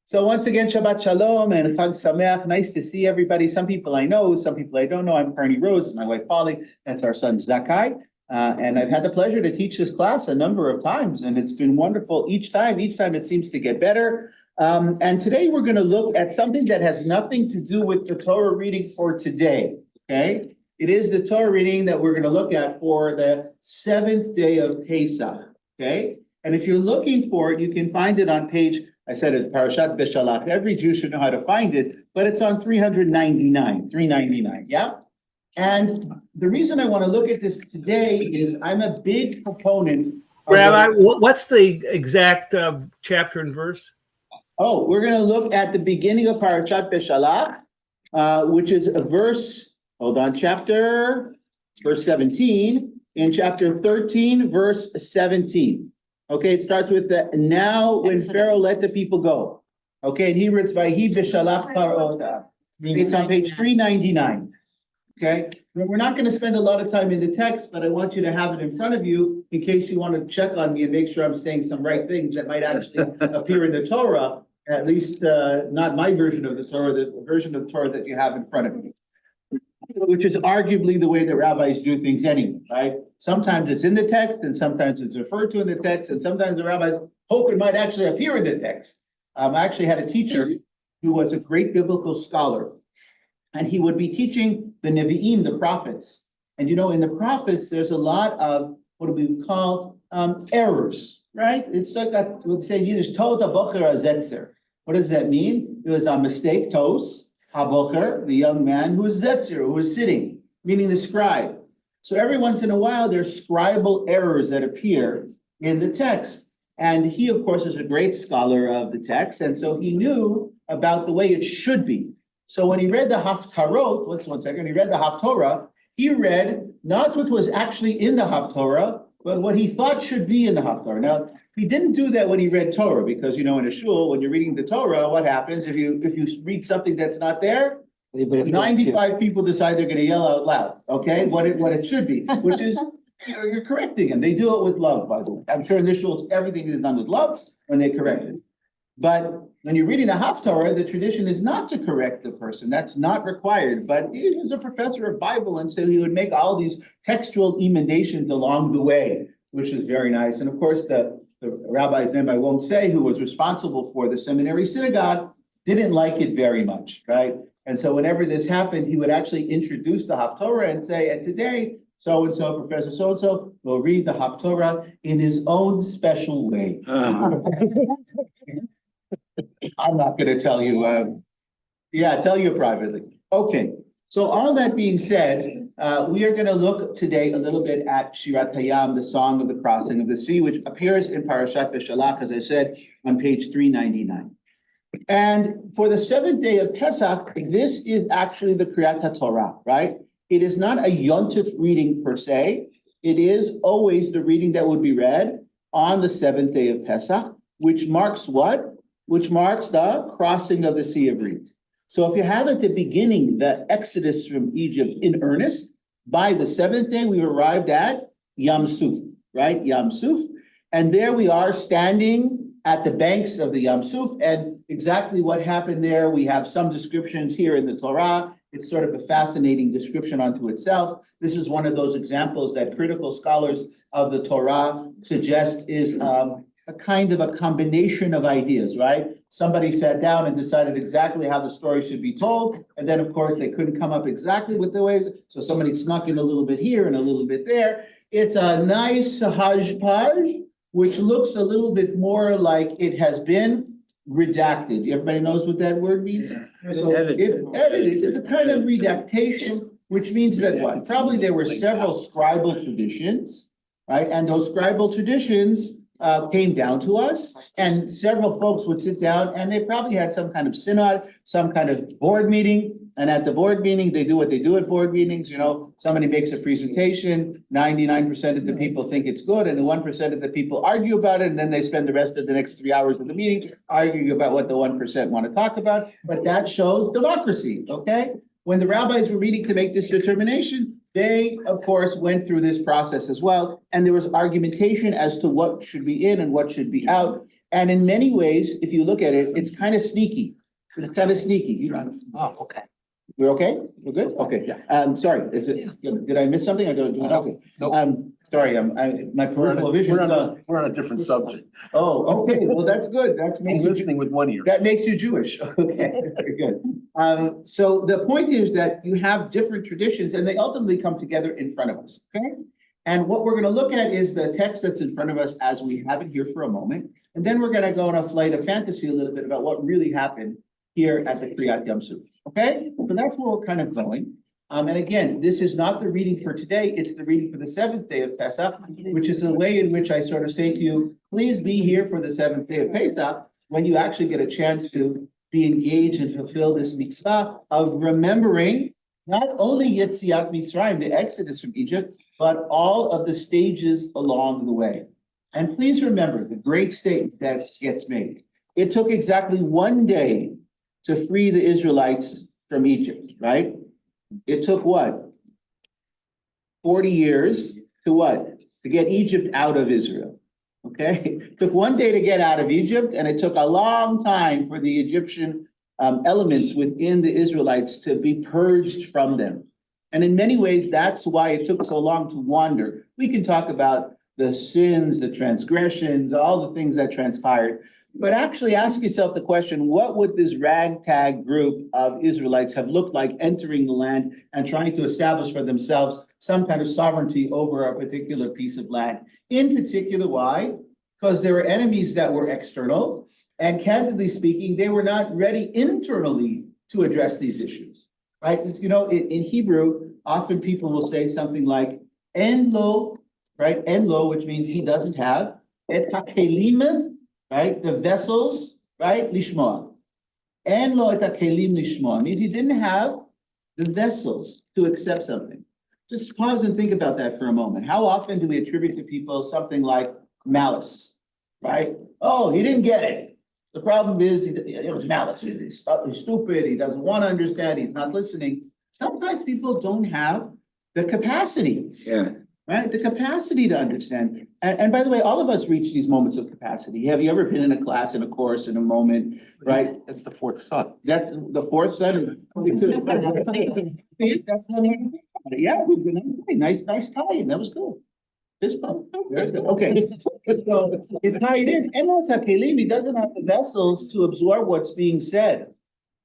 So once again, Shabbat Shalom and Chag Sameach. Nice to see everybody. Some people I know, some people I don't know. I'm Carnie Rose, my wife Polly. That's our son Zakai. And I've had the pleasure to teach this class a number of times, and it's been wonderful each time. Each time it seems to get better. And today we're going to look at something that has nothing to do with the Torah reading for today. Okay, it is the Torah reading that we're going to look at for the seventh day of Pesach. Okay, and if you're looking for it, you can find it on page. I said it, Parashat Beshalach. Every Jew should know how to find it, but it's on 399, yeah? And the reason I want to look at this today is I'm a big proponent. Rabbi, what's the exact chapter and verse? Oh, we're going to look at the beginning of Parashat Beshalach, which is a verse, verse 17, in chapter 13, verse 17. Okay, it starts with the now when Pharaoh let the people go. Okay, in Hebrew it's Vayhi Beshalach Paro. It's on page 399. Okay, we're not going to spend a lot of time in the text, but I want you to have it in front of you in case you want to check on me and make sure I'm saying some right things that might actually appear in the Torah, at least not my version of the Torah, the version of the Torah that you have in front of you, which is arguably the way that rabbis do things anyway, right? Sometimes it's in the text, and sometimes it's referred to in the text, and sometimes the rabbis hope it might actually appear in the text. I actually had a teacher who was a great biblical scholar, and he would be teaching the Nevi'im, the prophets. And in the prophets, there's a lot of what we would call errors, right? It's like we'd say in Yiddish, Tot habocher hazetzer. What does that mean? It was a mistake, tos, habocher, the young man who was zetzer, who was sitting, meaning the scribe. So every once in a while, there's scribal errors that appear in the text. And he, of course, is a great scholar of the text. And so he knew about the way it should be. So when he read the Haftarot, he read the Haftorah, he read not what was actually in the Haftorah, but what he thought should be in the Haftorah. Now, he didn't do that when he read Torah, because, in a shul, when you're reading the Torah, what happens if you read something that's not there? 95 people decide they're going to yell out loud, okay, what it should be, which is, you're correcting them. They do it with love, by the way. I'm sure in this shul, everything is done with love when they correct it. But when you're reading a Haftarah, the tradition is not to correct the person. That's not required. But he was a professor of Bible, and so he would make all these textual emendations along the way, which is very nice. And of course, the rabbi's name I won't say, who was responsible for the seminary synagogue, didn't like it very much, right? And so whenever this happened, he would actually introduce the Haftorah and say, and today, so-and-so, Professor so-and-so, will read the Haftorah in his own special way. I'm not going to tell you. Tell you privately. Okay. So all that being said, we are going to look today a little bit at Shirat Hayam, the song of the crossing of the sea, which appears in Parashat Beshalach, as I said, on page 399. And for the seventh day of Pesach, this is actually the Kriyat HaTorah, right? It is not a Yontif reading per se. It is always the reading that would be read on the seventh day of Pesach, which marks what? Which marks the crossing of the Sea of Reeds. So if you have at the beginning the exodus from Egypt in earnest, by the seventh day, we've arrived at Yam Suf, right? Yam Suf. And there we are standing at the banks of the Yam Suf. And exactly what happened there, we have some descriptions here in the Torah. It's sort of a fascinating description unto itself. This is one of those examples that critical scholars of the Torah suggest is a kind of a combination of ideas, right? Somebody sat down and decided exactly how the story should be told. And then, of course, they couldn't come up exactly with the ways. So somebody snuck in a little bit here and a little bit there. It's a nice hodgepodge, which looks a little bit more like it has been redacted. Everybody knows what that word means? So edited. It's a kind of redactation, which means that what? Probably there were several scribal traditions, right? And those scribal traditions came down to us, and several folks would sit down, and they probably had some kind of synod, some kind of board meeting. And at the board meeting, they do what they do at board meetings. Somebody makes a presentation, 99% of the people think it's good, and the 1% is that people argue about it, and then they spend the rest of the next 3 hours of the meeting arguing about what the 1% want to talk about. But that shows democracy, okay? When the rabbis were meeting to make this determination, they, of course, went through this process as well, and there was argumentation as to what should be in and what should be out. And in many ways, if you look at it, it's kind of sneaky. It's kind of sneaky. Oh, okay. We're okay? We're good? Okay. Sorry, did I miss something? I don't, okay. Nope. Sorry, my peripheral vision. We're on a different subject. Oh, okay, well, that's good. That I'm makes you, listening with one ear. that makes you Jewish. Okay, very good. So the point is that you have different traditions and they ultimately come together in front of us, okay? And what we're gonna look at is the text that's in front of us as we have it here for a moment. And then we're gonna go on a flight of fantasy a little bit about what really happened here at the Kriyat Yam Suf, okay? So that's where we're kind of going. And again, this is not the reading for today, it's the reading for the seventh day of Pesach, which is a way in which I sort of say to you, please be here for the seventh day of Pesach, when you actually get a chance to be engaged and fulfill this mitzvah of remembering not only Yetziat Mitzrayim, the exodus from Egypt, but all of the stages along the way. And please remember the great statement that gets made. It took exactly 1 day to free the Israelites from Egypt, right? It took what? 40 years to what? To get Egypt out of Israel, okay? It took 1 day to get out of Egypt, and it took a long time for the Egyptian elements within the Israelites to be purged from them. And in many ways, that's why it took so long to wander. We can talk about the sins, the transgressions, all the things that transpired. But actually ask yourself the question, what would this ragtag group of Israelites have looked like entering the land and trying to establish for themselves some kind of sovereignty over a particular piece of land? In particular, why? Because there were enemies that were external, and candidly speaking, they were not ready internally to address these issues, right? You know, in Hebrew, often people will say something like, en lo, right? En lo, which means he doesn't have, et hakelim, right? The vessels, right? Lishmoa. En lo et hakelim lishmoa means he didn't have the vessels to accept something. Just pause and think about that for a moment. How often do we attribute to people something like malice, right? Oh, he didn't get it. The problem is it was malice. He's stupid. He doesn't want to understand. He's not listening. Sometimes people don't have the capacity. Yeah. Right? The capacity to understand. And by the way, all of us reach these moments of capacity. Have you ever been in a class, in a course, in a moment, right? That's the fourth son. That's the fourth son. Yeah, nice tie-in. That was cool. This one, very good. Okay. So it tied in. And also Kalim, he doesn't have the vessels to absorb what's being said.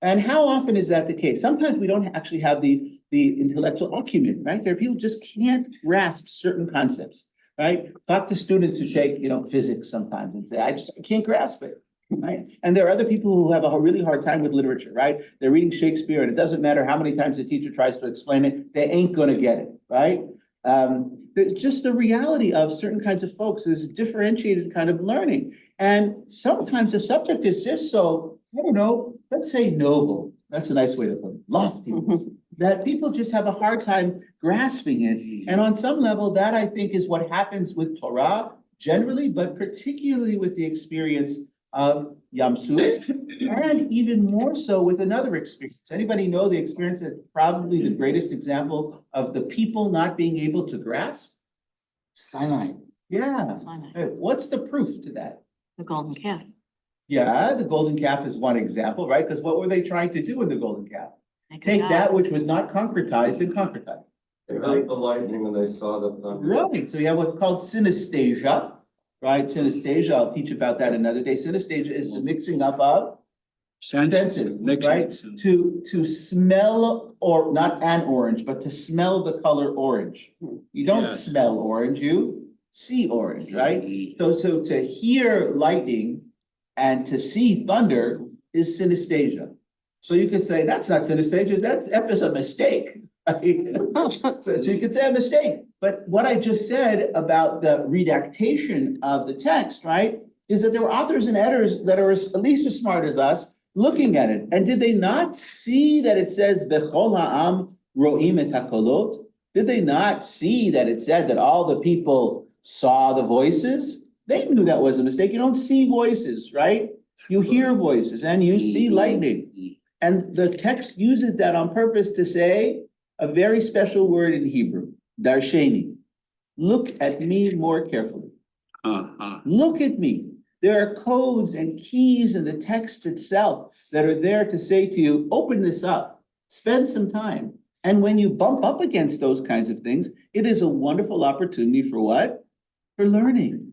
And how often is that the case? Sometimes we don't actually have the intellectual acumen, right? There are people who just can't grasp certain concepts, right? Talk to students who take, physics sometimes and say, I can't grasp it, right? And there are other people who have a really hard time with literature, right? They're reading Shakespeare and it doesn't matter how many times the teacher tries to explain it, they ain't gonna get it, right? Just the reality of certain kinds of folks is a differentiated kind of learning. And sometimes the subject is just so, let's say noble. That's a nice way to put it, lofty. That people just have a hard time grasping it. And on some level, that I think is what happens with Torah generally, but particularly with the experience of Yam Suf, and even more so with another experience. Anybody know the experience that's probably the greatest example of the people not being able to grasp? Sinai. Yeah. Sinai. What's the proof to that? The golden calf. Yeah, the golden calf is one example, right? Because what were they trying to do in the golden calf? Take God. that which was not concretized and concretize. They felt the lightning when they saw the thunder. Right, so you have what's called synesthesia, right? Synesthesia, I'll teach about that another day. Synesthesia is the mixing up of senses, right? To smell, or not an orange, but to smell the color orange. You don't Yes. smell orange, you see orange, right? So to hear lightning and to see thunder is synesthesia. So you could say, that's not synesthesia, that's a mistake. So you could say a mistake, but what I just said about the redactation of the text, right, is that there were authors and editors that are at least as smart as us looking at it. And did they not see that it says, Bechol ha'am ro'im et hakolot? Did they not see that it said that all the people saw the voices? They knew that was a mistake. You don't see voices, right? You hear voices and you see lightning. And the text uses that on purpose to say a very special word in Hebrew, darsheni. Look at me more carefully. Look at me. There are codes and keys in the text itself that are there to say to you, open this up, spend some time. And when you bump up against those kinds of things, it is a wonderful opportunity for what? For learning.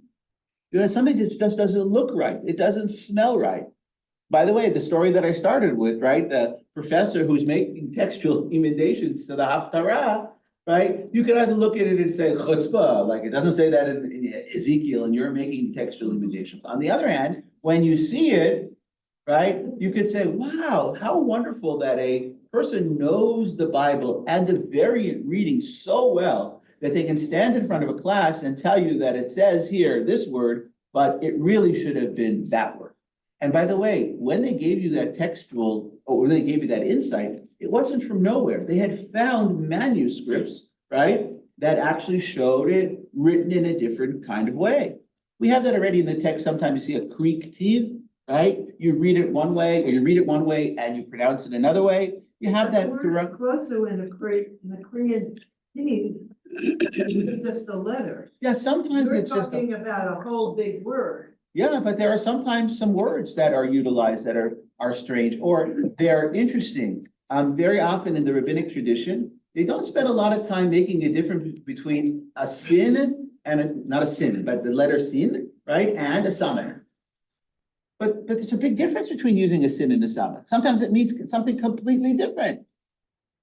You know, something that just doesn't look right. It doesn't smell right. By the way, the story that I started with, right? The professor who's making textual emendations to the Haftarah, right? You can either look at it and say, chutzpah, like it doesn't say that in Ezekiel, and you're making textual emendation. On the other hand, when you see it, right, you could say, wow, how wonderful that a person knows the Bible and the variant reading so well that they can stand in front of a class and tell you that it says here this word, but it really should have been that word. And by the way, when they gave you that textual, or when they gave you that insight, it wasn't from nowhere. They had found manuscripts, right, that actually showed it written in a different kind of way. We have that already in the text. Sometimes you see a Greek tiv, right? You read it one way, or you read it one way and you pronounce it another way. You have that throughout. Also in the Korean thing, it's just a letter. Yeah, sometimes You're it's just, talking about a whole big word. yeah, but there are sometimes some words that are utilized that are strange or they're interesting. Very often in the rabbinic tradition, they don't spend a lot of time making a difference between a sin and not a sin, but the letter sin, right? And a samech. But there's a big difference between using a sin and a samech. Sometimes it means something completely different.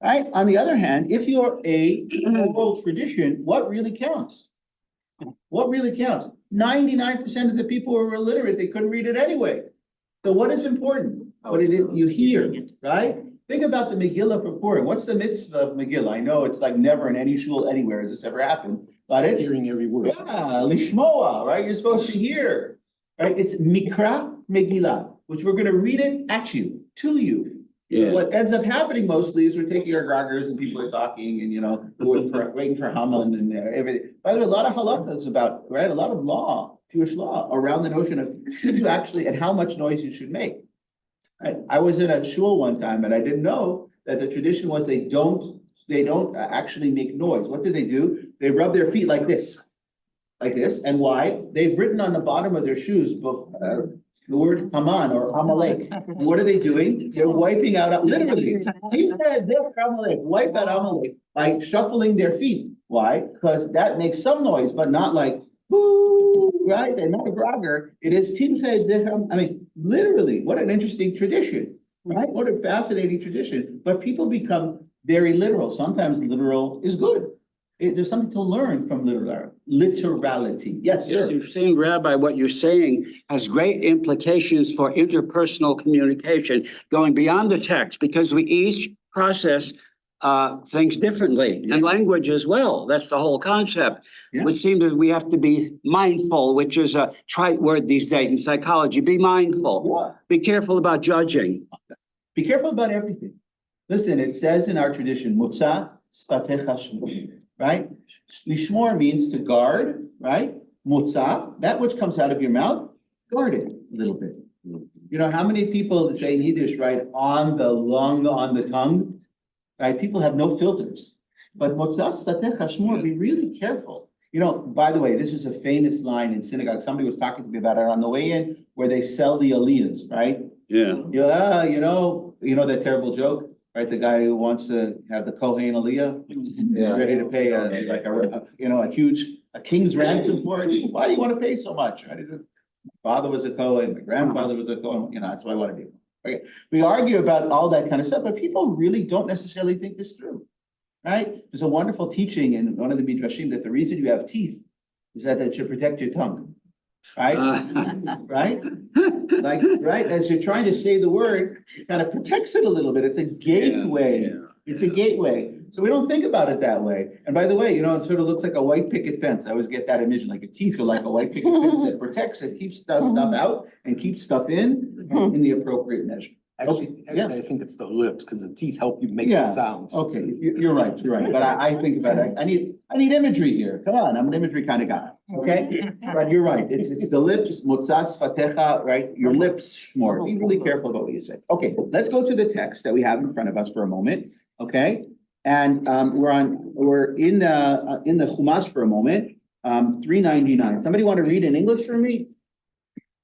Right? On the other hand, if you're a oral tradition, what really counts? What really counts? 99% of the people who are illiterate, they couldn't read it anyway. So what is important? What is it you hear, right? Think about the Megillah for Purim. What's the mitzvah of Megillah? I know it's like never in any shul anywhere has this ever happened, but it's Hearing every word. yeah, lishmoa, right? You're supposed to hear, right? It's Mikra Megillah, which we're gonna read it at you, to you. Yeah. What ends up happening mostly is we're taking our groggers and people are talking and, waiting for Haman and everything. By the way, a lot of halacha is about, right, a lot of law, Jewish law, around the notion of should you actually, and how much noise you should make. Right? I was in a shul one time and I didn't know that the tradition was they don't actually make noise. What do? They rub their feet like this. And why? They've written on the bottom of their shoes, the word Haman or Amalek. What are they doing? They're wiping out, literally. He said, wipe out Amalek by shuffling their feet. Why? Because that makes some noise, but not like, whoo, right? They're not a grogger. It is Tim said, I mean, literally, what an interesting tradition, right? What a fascinating tradition. But people become very literal. Sometimes literal is good. There's something to learn from literality. Yes, Yes, sir. you're saying, Rabbi, what you're saying has great implications for interpersonal communication, going beyond the text, because we each process things differently, and language as well. That's the whole concept. Yeah. It would seem that we have to be mindful, which is a trite word these days in psychology. Be mindful. What? Be careful about judging. Be careful about everything. Listen, it says in our tradition, Mutza spatecha shmor, right? Lishmor means to guard, right? Mutza, that which comes out of your mouth, guard it a little bit. You know, how many people say in Yiddish, right? On the lung, on the tongue, right? People have no filters. But Mutza spatecha shmor, be really careful. You know, by the way, this is a famous line in synagogue. Somebody was talking to me about it on the way in, where they sell the aliyahs, right? Yeah. Yeah, you know that terrible joke, right? The guy who wants to have the Kohen aliyah, ready to pay a king's ransom for it. Why do you want to pay so much? Right? He says, my father was a Kohen, my grandfather was a Kohen, that's what I want to do. Okay, we argue about all that kind of stuff, but people really don't necessarily think this through, right? There's a wonderful teaching in one of the midrashim that the reason you have teeth is that it should protect your tongue. Right? Right? Right? As you're trying to say the word, it kind of protects it a little bit. It's a gateway. Yeah. It's a gateway. So we don't think about it that way. And by the way, it sort of looks like a white picket fence. I always get that image, like a teeth are like a white picket fence that protects it, keeps stuff out and keeps stuff in the appropriate measure. Actually, yeah. I think it's the lips, because the teeth help you make Yeah. the sounds. Okay, you're right. But I think about it. I need imagery here. Come on, I'm an imagery kind of guy, okay? But you're right. It's the lips, motzat sfatecha, right? Your lips more. Be really careful about what you say. Okay, let's go to the text that we have in front of us for a moment, okay? And we're in the Chumash for a moment, 399. Somebody want to read in English for me?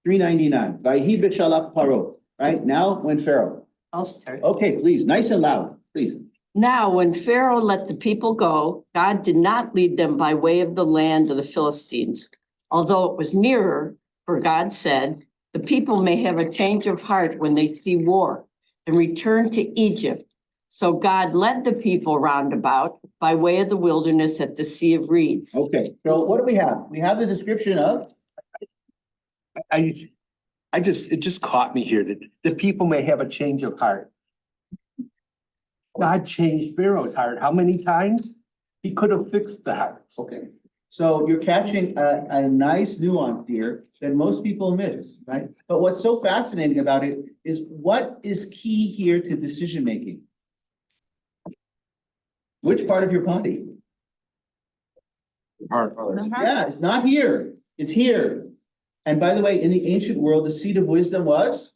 399. Vayhi b'shalach paro. Right now, when Pharaoh. I'll start. Okay, please, nice and loud, please. Now, when Pharaoh let the people go, God did not lead them by way of the land of the Philistines, although it was nearer, for God said, the people may have a change of heart when they see war and return to Egypt. So God led the people round about by way of the wilderness at the Sea of Reeds. Okay, so what do we have? We have the description of, It just caught me here that the people may have a change of heart. God changed Pharaoh's heart. How many times? He could have fixed the hearts. okay. So you're catching a nice nuance here that most people miss, right? But what's so fascinating about it is what is key here to decision making? Which part of your body? Heart. Yeah, it's not here, it's here. And by the way, in the ancient world, the seat of wisdom was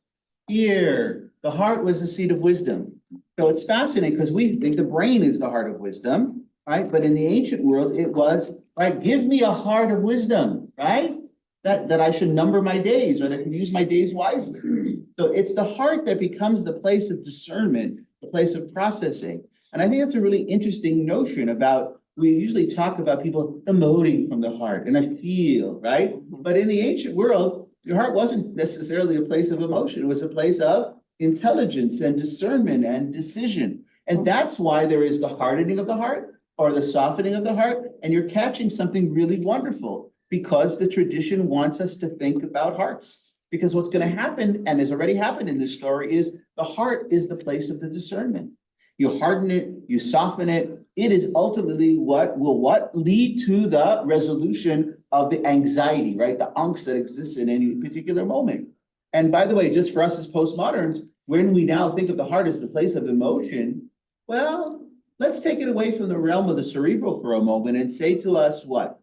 here. The heart was the seat of wisdom. So it's fascinating because we think the brain is the heart of wisdom, right? But in the ancient world, it was, right, give me a heart of wisdom, right? That I should number my days, or that I can use my days wisely. So it's the heart that becomes the place of discernment, the place of processing. And I think that's a really interesting notion about, we usually talk about people emoting from the heart, and I feel, right? But in the ancient world, your heart wasn't necessarily a place of emotion. It was a place of intelligence and discernment and decision. And that's why there is the hardening of the heart or the softening of the heart. And you're catching something really wonderful because the tradition wants us to think about hearts. Because what's going to happen, and has already happened in this story, is the heart is the place of the discernment. You harden it, you soften it. It is ultimately what lead to the resolution of the anxiety, right? The angst that exists in any particular moment. And by the way, just for us as postmoderns, when we now think of the heart as the place of emotion, well, let's take it away from the realm of the cerebral for a moment and say to us what?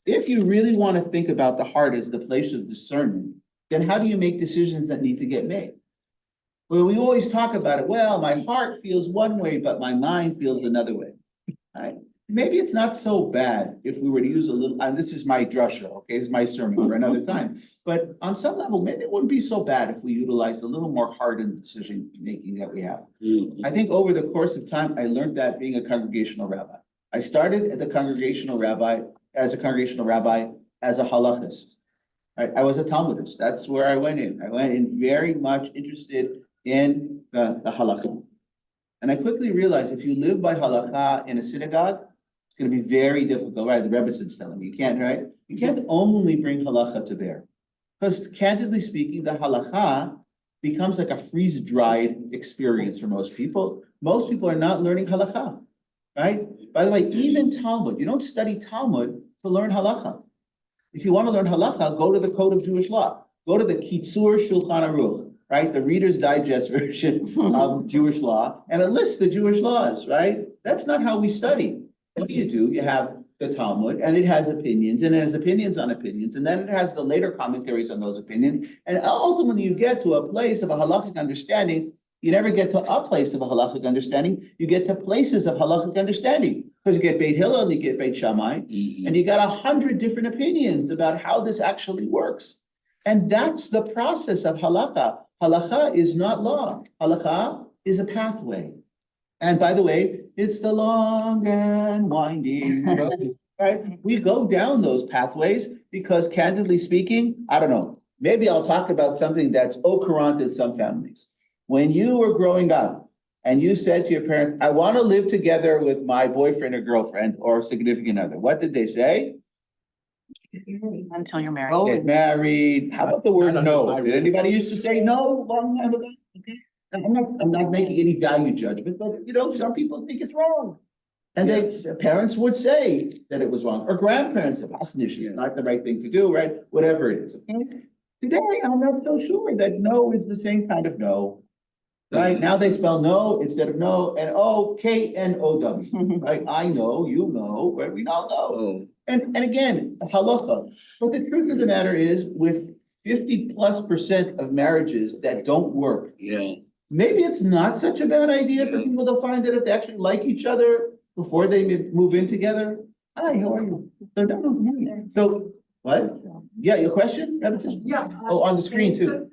If you really want to think about the heart as the place of discernment, then how do you make decisions that need to get made? Well, we always talk about it. Well, my heart feels one way, but my mind feels another way. Right? Maybe it's not so bad if we were to use a little, and this is my drasha, okay, this is my sermon for another time. But on some level, maybe it wouldn't be so bad if we utilized a little more hardened decision making that we have. I think over the course of time, I learned that being a congregational rabbi. I started at the congregational rabbi as a halachist. Right? I was a Talmudist. That's where I went in. I went in very much interested in the halakha. And I quickly realized if you live by halakha in a synagogue, it's going to be very difficult, right? The Rebbe's telling me you can't, right? You can't only bring halakha to bear. Because candidly speaking, the halakha becomes like a freeze-dried experience for most people. Most people are not learning halakha, right? By the way, even Talmud, you don't study Talmud to learn halakha. If you want to learn halakha, go to the Code of Jewish Law. Go to the Kitzur Shulchan Aruch, right? The Reader's Digest version of Jewish law, and it lists the Jewish laws, right? That's not how we study. What do? You have the Talmud, and it has opinions, and it has opinions on opinions, and then it has the later commentaries on those opinions, and ultimately you get to a place of a halakhic understanding. You never get to a place of a halakhic understanding. You get to places of halakhic understanding, because you get Beit Hillel and you get Beit Shammai, and you got 100 different opinions about how this actually works. And that's the process of halakha. Halakha is not law. Halakha is a pathway. And by the way, it's the long and winding road, right? We go down those pathways because candidly speaking, I don't know, maybe I'll talk about something that's au courant in some families. When you were growing up and you said to your parents, I want to live together with my boyfriend or girlfriend or significant other, what did they say? Until you're married. Get married. How about the word I don't know. no? Did anybody used to say no long time ago? Okay. I'm not making any value judgment, but some people think it's wrong. And parents would say that it was wrong, or grandparents have asked it's not the right thing to do, right? Whatever it is. Okay. Today, I'm not so sure that no is the same kind of no. Right? Now they spell no instead of no, and K-N-O-W. Right? I know, you know, right? We all know. And again, halacha. But the truth of the matter is, with 50+% of marriages that don't work, maybe it's not such a bad idea for people to find out if they actually like each other before they move in together. Hi, how are you? So what? Yeah, your question? Yeah. Oh, on the screen too.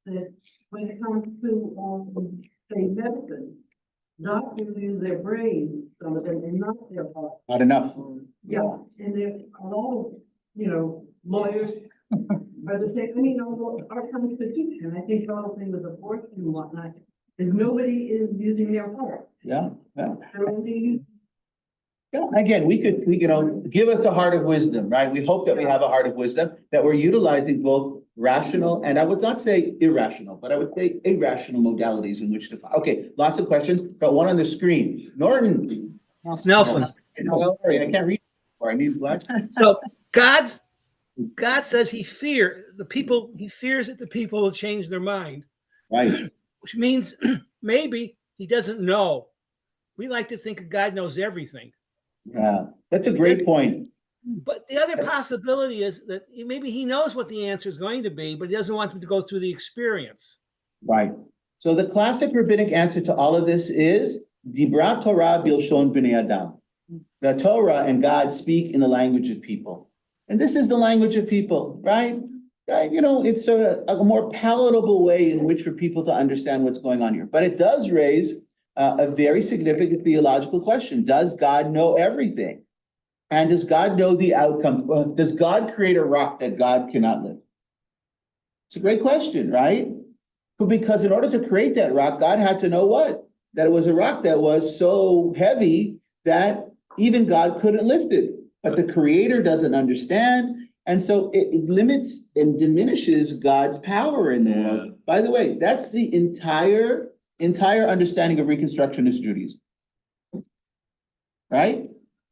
That when it comes to, say, medicine, doctors use their brain, some of them, and not their heart. Not enough. Yeah, and there are a lot of, lawyers, are the same, I mean, our constitution, I think the whole thing with abortion and whatnot, is nobody is using their heart. Yeah, yeah. They're only using. Yeah, again, we could, give us the heart of wisdom, right? We hope that we have a heart of wisdom, that we're utilizing both rational, and I would not say irrational, but I would say irrational modalities in which to, okay, lots of questions, got one on the screen. Norton. Nelson. Sorry, I can't read, or I need black. So God says he fears that the people will change their mind, Right, which means maybe he doesn't know. We like to think God knows everything. yeah, that's a great point. But the other possibility is that maybe he knows what the answer is going to be, but he doesn't want them to go through the experience. Right. So the classic rabbinic answer to all of this is Dibra Torah Bilshon B'nei Adam. The Torah and God speak in the language of people. And this is the language of people, right? It's a more palatable way in which for people to understand what's going on here. But it does raise a very significant theological question. Does God know everything? And does God know the outcome? Does God create a rock that God cannot live? It's a great question, right? Because in order to create that rock, God had to know what? That it was a rock that was so heavy that even God couldn't lift it. But the creator doesn't understand. And so it limits and diminishes God's power in the world. By the way, that's the entire understanding of Reconstructionist Judaism. Right?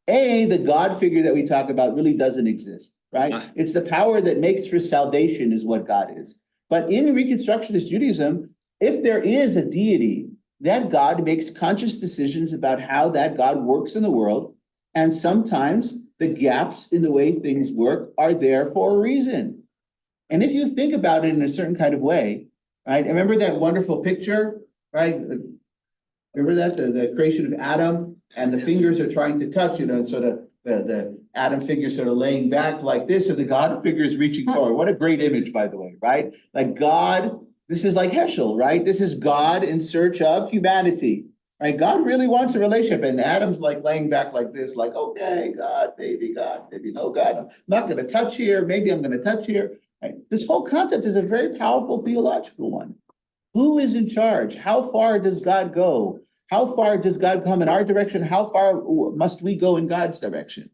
The God figure that we talk about really doesn't exist, right? It's the power that makes for salvation is what God is. But in Reconstructionist Judaism, if there is a deity, that God makes conscious decisions about how that God works in the world. And sometimes the gaps in the way things work are there for a reason. And if you think about it in a certain kind of way, right? Remember that wonderful picture, right? Remember that, the creation of Adam, and the fingers are trying to touch it, and sort of the Adam figure sort of laying back like this, and the God figure is reaching forward. What a great image, by the way, right? Like God, this is like Heschel, right? This is God in search of humanity, right? God really wants a relationship, and Adam's like laying back like this, like, okay, God, maybe, no, God, I'm not going to touch here. Maybe I'm going to touch here. Right? This whole concept is a very powerful theological one. Who is in charge? How far does God go? How far does God come in our direction? How far must we go in God's direction?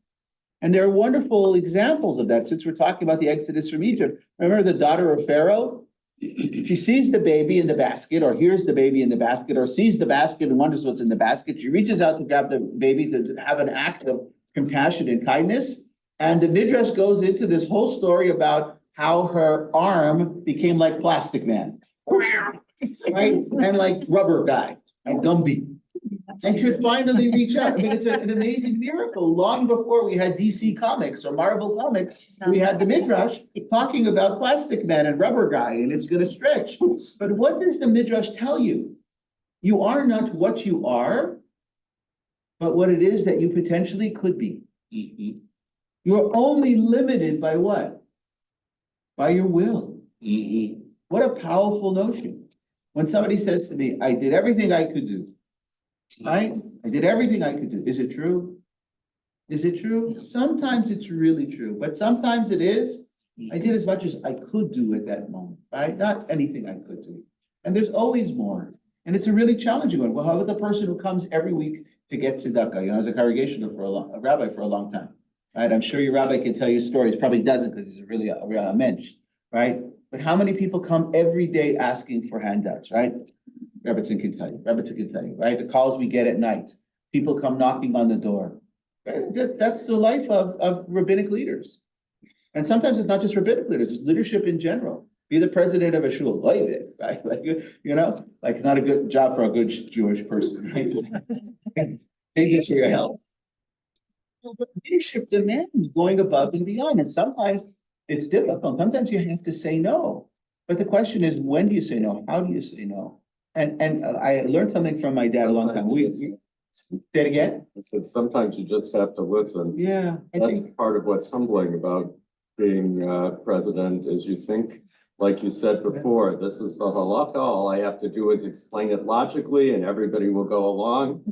And there are wonderful examples of that. Since we're talking about the Exodus from Egypt, remember the daughter of Pharaoh? She sees the baby in the basket, or hears the baby in the basket, or sees the basket and wonders what's in the basket. She reaches out to grab the baby to have an act of compassion and kindness. And the Midrash goes into this whole story about how her arm became like Plastic Man, right? And like Rubber Guy. And Gumby, and could finally reach out. I mean, it's an amazing miracle. Long before we had DC Comics or Marvel Comics, we had the Midrash talking about Plastic Man and Rubber Guy, and it's going to stretch. But what does the Midrash tell you? You are not what you are, but what it is that you potentially could be. You're only limited by what? By your will. What a powerful notion. When somebody says to me, I did everything I could do, right? I did everything I could do. Is it true? Is it true? Sometimes it's really true, but sometimes it is. I did as much as I could do at that moment, right? Not anything I could do. And there's always more. And it's a really challenging one. Well, how about the person who comes every week to get tzedakah, as a congregational a rabbi for a long time, right? I'm sure your rabbi can tell you stories, probably doesn't because he's really a mensch, right? But how many people come every day asking for handouts, right? Rebbitzin can tell you, right? The calls we get at night, people come knocking on the door. That's the life of rabbinic leaders. And sometimes it's not just rabbinic leaders, it's leadership in general. Be the president of a shul, right? Like, it's not a good job for a good Jewish person, right? Thank you for your help. But leadership demands going above and beyond, and sometimes it's difficult. Sometimes you have to say no. But the question is, when do you say no? How do you say no? And I learned something from my dad a long time. Say it again? I said, sometimes you just have to listen. Yeah. That's part of what's humbling about being president is you think, like you said before, this is the halakha, all I have to do is explain it logically and everybody will go along.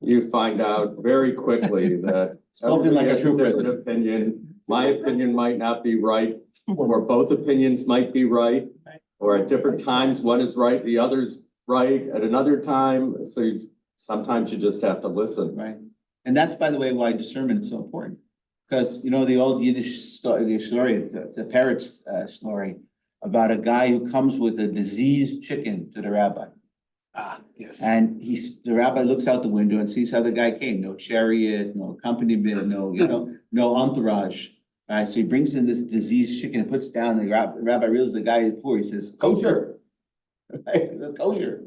You find out very quickly that Spoken like everybody a has a true different president. opinion. My opinion might not be right, or both opinions might be right, or at different times, one is right, the other's right at another time. So sometimes you just have to listen. Right. And that's, by the way, why discernment is so important. Because, you know, the old Yiddish story, it's a parrot story about a guy who comes with a diseased chicken to the rabbi. Ah, yes. And the rabbi looks out the window and sees how the guy came, no chariot, no accompaniment, no entourage. So he brings in this diseased chicken and puts down, the rabbi realizes the guy is poor, he says, kosher. Right, that's kosher.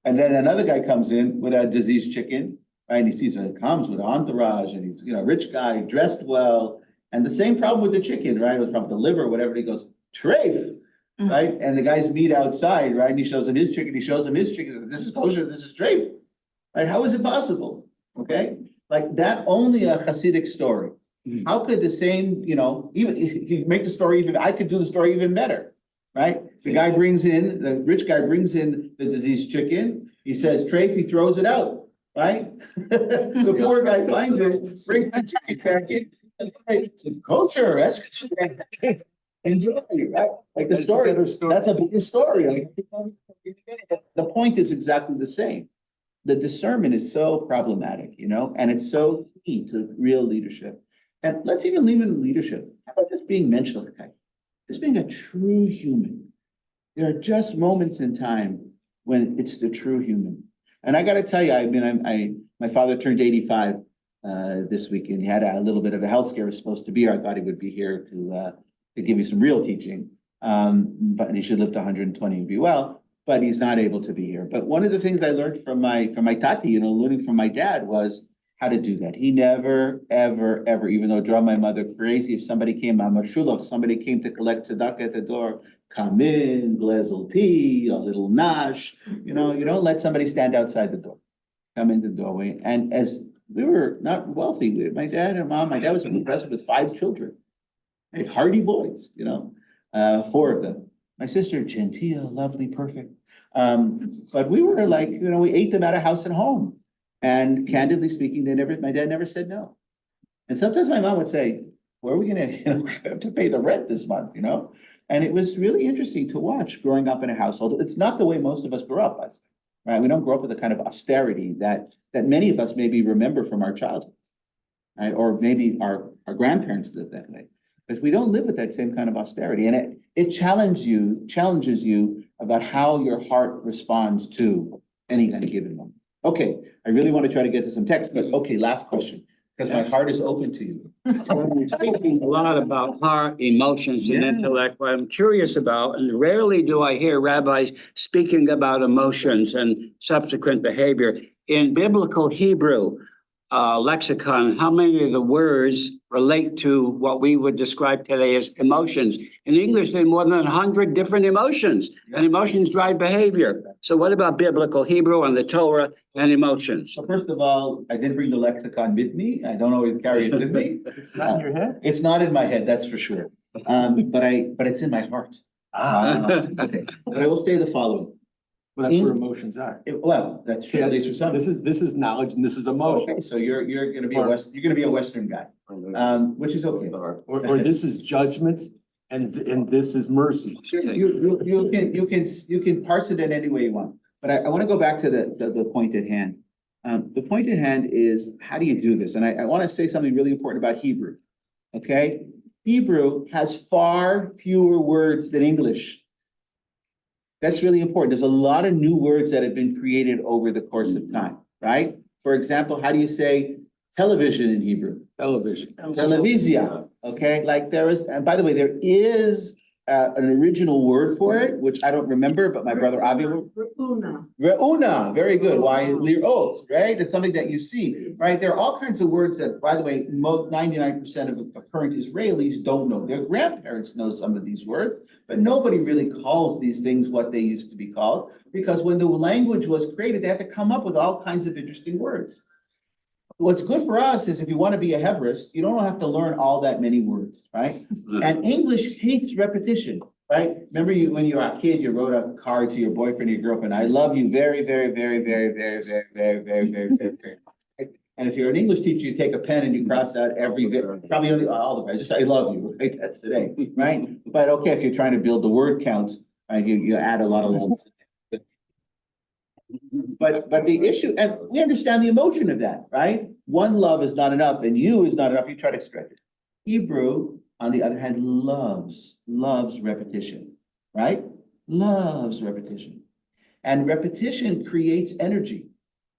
And then another guy comes in with a diseased chicken, right, and he sees it comes with an entourage and he's, a rich guy, dressed well. And the same problem with the chicken, right, it was from the liver, whatever, he goes, treif. Right, and the guys meet outside, right, and he shows him his chicken, he says, this is kosher, this is treif. Right, how is it possible? Okay, like that, only a Hasidic story. How could the same, even if you make the story even, I could do the story even better, right? The rich guy brings in the diseased chicken, he says treif, he throws it out, right? The poor guy finds it, brings the chicken back in, it's kosher, that's enjoy, right? Like the story, that's a bigger story. Like, the point is exactly the same. The discernment is so problematic, and it's so key to real leadership. And let's even leave it in leadership. How about just being mental, just being a true human? There are just moments in time when it's the true human. And I got to tell you, my father turned 85 this week, and he had a little bit of a health scare. He was supposed to be here. I thought he would be here to give you some real teaching. But he should live to 120 and be well, but he's not able to be here. But one of the things I learned from my tati, learning from my dad, was how to do that. He never, ever, ever, even though it drove my mother crazy, if somebody came to collect tzedakah at the door, come in, glazel tea, a little nash, you don't let somebody stand outside the door, come in the doorway. And as we were not wealthy, my dad was a professor with 5 children. Hardy boys, 4 of them. My sister, genteel, lovely, perfect. But we were like, we ate them at a house and home. And candidly speaking, my dad never said no. And sometimes my mom would say, where are we gonna have to pay the rent this month, And it was really interesting to watch growing up in a household. It's not the way most of us grew up, right? We don't grow up with the kind of austerity that many of us maybe remember from our childhood, right? Or maybe our grandparents lived that way. But we don't live with that same kind of austerity. And it challenges you about how your heart responds to any kind of given moment. Okay, I really want to try to get to some text, but okay, last question, because my heart is open to you. We're speaking a lot about heart, emotions, and intellect. What I'm curious about, and rarely do I hear rabbis speaking about emotions and subsequent behavior. In biblical Hebrew lexicon, how many of the words relate to what we would describe today as emotions? In English, there are more than 100 different emotions, and emotions drive behavior. So what about biblical Hebrew and the Torah and emotions? So first of all, I didn't bring the lexicon with me. I don't always carry it with me. It's not in your head? It's not in my head, that's for sure. But it's in my heart. Okay, but I will say the following. Well, that's where emotions are. That's true, at least for some. This is knowledge and this is emotion. Okay, so you're gonna be a Western guy, which is okay. Or this is judgment and this is mercy. You can parse it in any way you want, but I want to go back to the point at hand. The point at hand is, how do you do this? And I want to say something really important about Hebrew. Okay, Hebrew has far fewer words than English. That's really important. There's a lot of new words that have been created over the course of time, right? For example, how do you say television in Hebrew? Television. Televizia, okay? Like and by the way, there is an original word for it, which I don't remember, but my brother Avi will. Re'una, very good. Why lirot, right? It's something that you see, right? There are all kinds of words that, by the way, 99% of current Israelis don't know. Their grandparents know some of these words, but nobody really calls these things what they used to be called, because when the language was created, they had to come up with all kinds of interesting words. what's good for us is if you want to be a Hebrist, you don't have to learn all that many words, right? And English hates repetition, right? Remember you, when you were a kid, you wrote a card to your boyfriend or your girlfriend, I love you very, very, very, very, very, very, very, very, very, very, very. And if you're an English teacher, you take a pen and you cross out every bit, probably only all the, just I love you, right? That's today, right? But okay, if you're trying to build the word count, right, you add a lot of lines. But the issue, and we understand the emotion of that, right? One love is not enough and you is not enough, you try to extract it. Hebrew, on the other hand, loves repetition, right? Loves repetition. And repetition creates energy.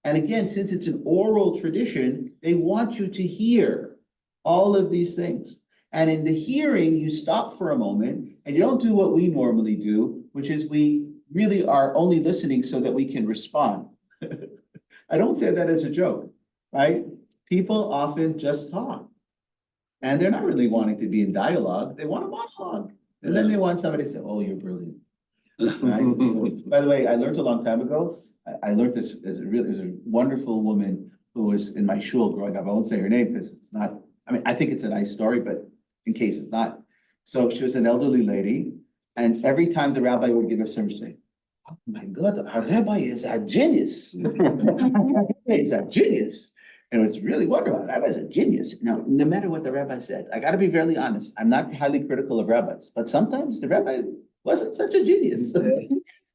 And again, since it's an oral tradition, they want you to hear all of these things. And in the hearing, you stop for a moment and you don't do what we normally do, which is we really are only listening so that we can respond. I don't say that as a joke, right? People often just talk. And they're not really wanting to be in dialogue. They want a monologue. And then they want somebody to say, oh, you're brilliant. Right? By the way, I learned a long time ago, I learned this as a wonderful woman who was in my shul growing up. I won't say her name because it's not, I mean, I think it's a nice story, but in case it's not. So she was an elderly lady. And every time the rabbi would give a sermon, she'd say, oh my God, our rabbi is a genius. He's a genius. And it was really wonderful. The rabbi's a genius. Now, no matter what the rabbi said, I got to be very honest. I'm not highly critical of rabbis, but sometimes the rabbi wasn't such a genius.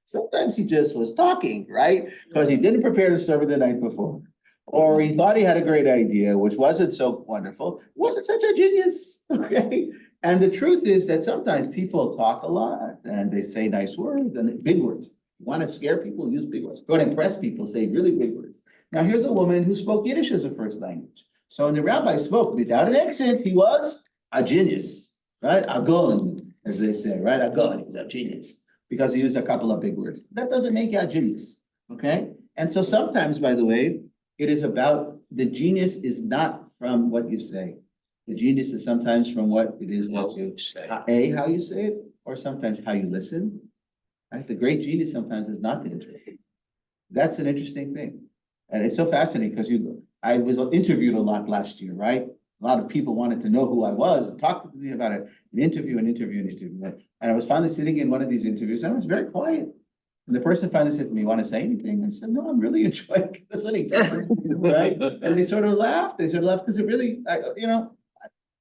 Sometimes he just was talking, right? Because he didn't prepare the sermon the night before. Or he thought he had a great idea, which wasn't so wonderful. Wasn't such a genius, okay? And the truth is that sometimes people talk a lot and they say nice words and big words. You want to scare people, use big words. You want to impress people, say really big words. Now, here's a woman who spoke Yiddish as a first language. So when the rabbi spoke without an accent, he was a genius, right? A gon, as they say, right? A gon, he's a genius. Because he used a couple of big words. That doesn't make you a genius, okay? And so sometimes, by the way, it is about, the genius is not from what you say. The genius is sometimes from what it is that you say. How you say it, or sometimes how you listen. Right? The great genius sometimes is not the interview. That's an interesting thing. And it's so fascinating because I was interviewed a lot last year, right? A lot of people wanted to know who I was and talk to me about it, an interview. Right? And I was finally sitting in one of these interviews and I was very quiet. And the person finally said to me, want to say anything? I said, no, I'm really enjoying listening to you, right? And they sort of laughed. They sort of laughed because it really,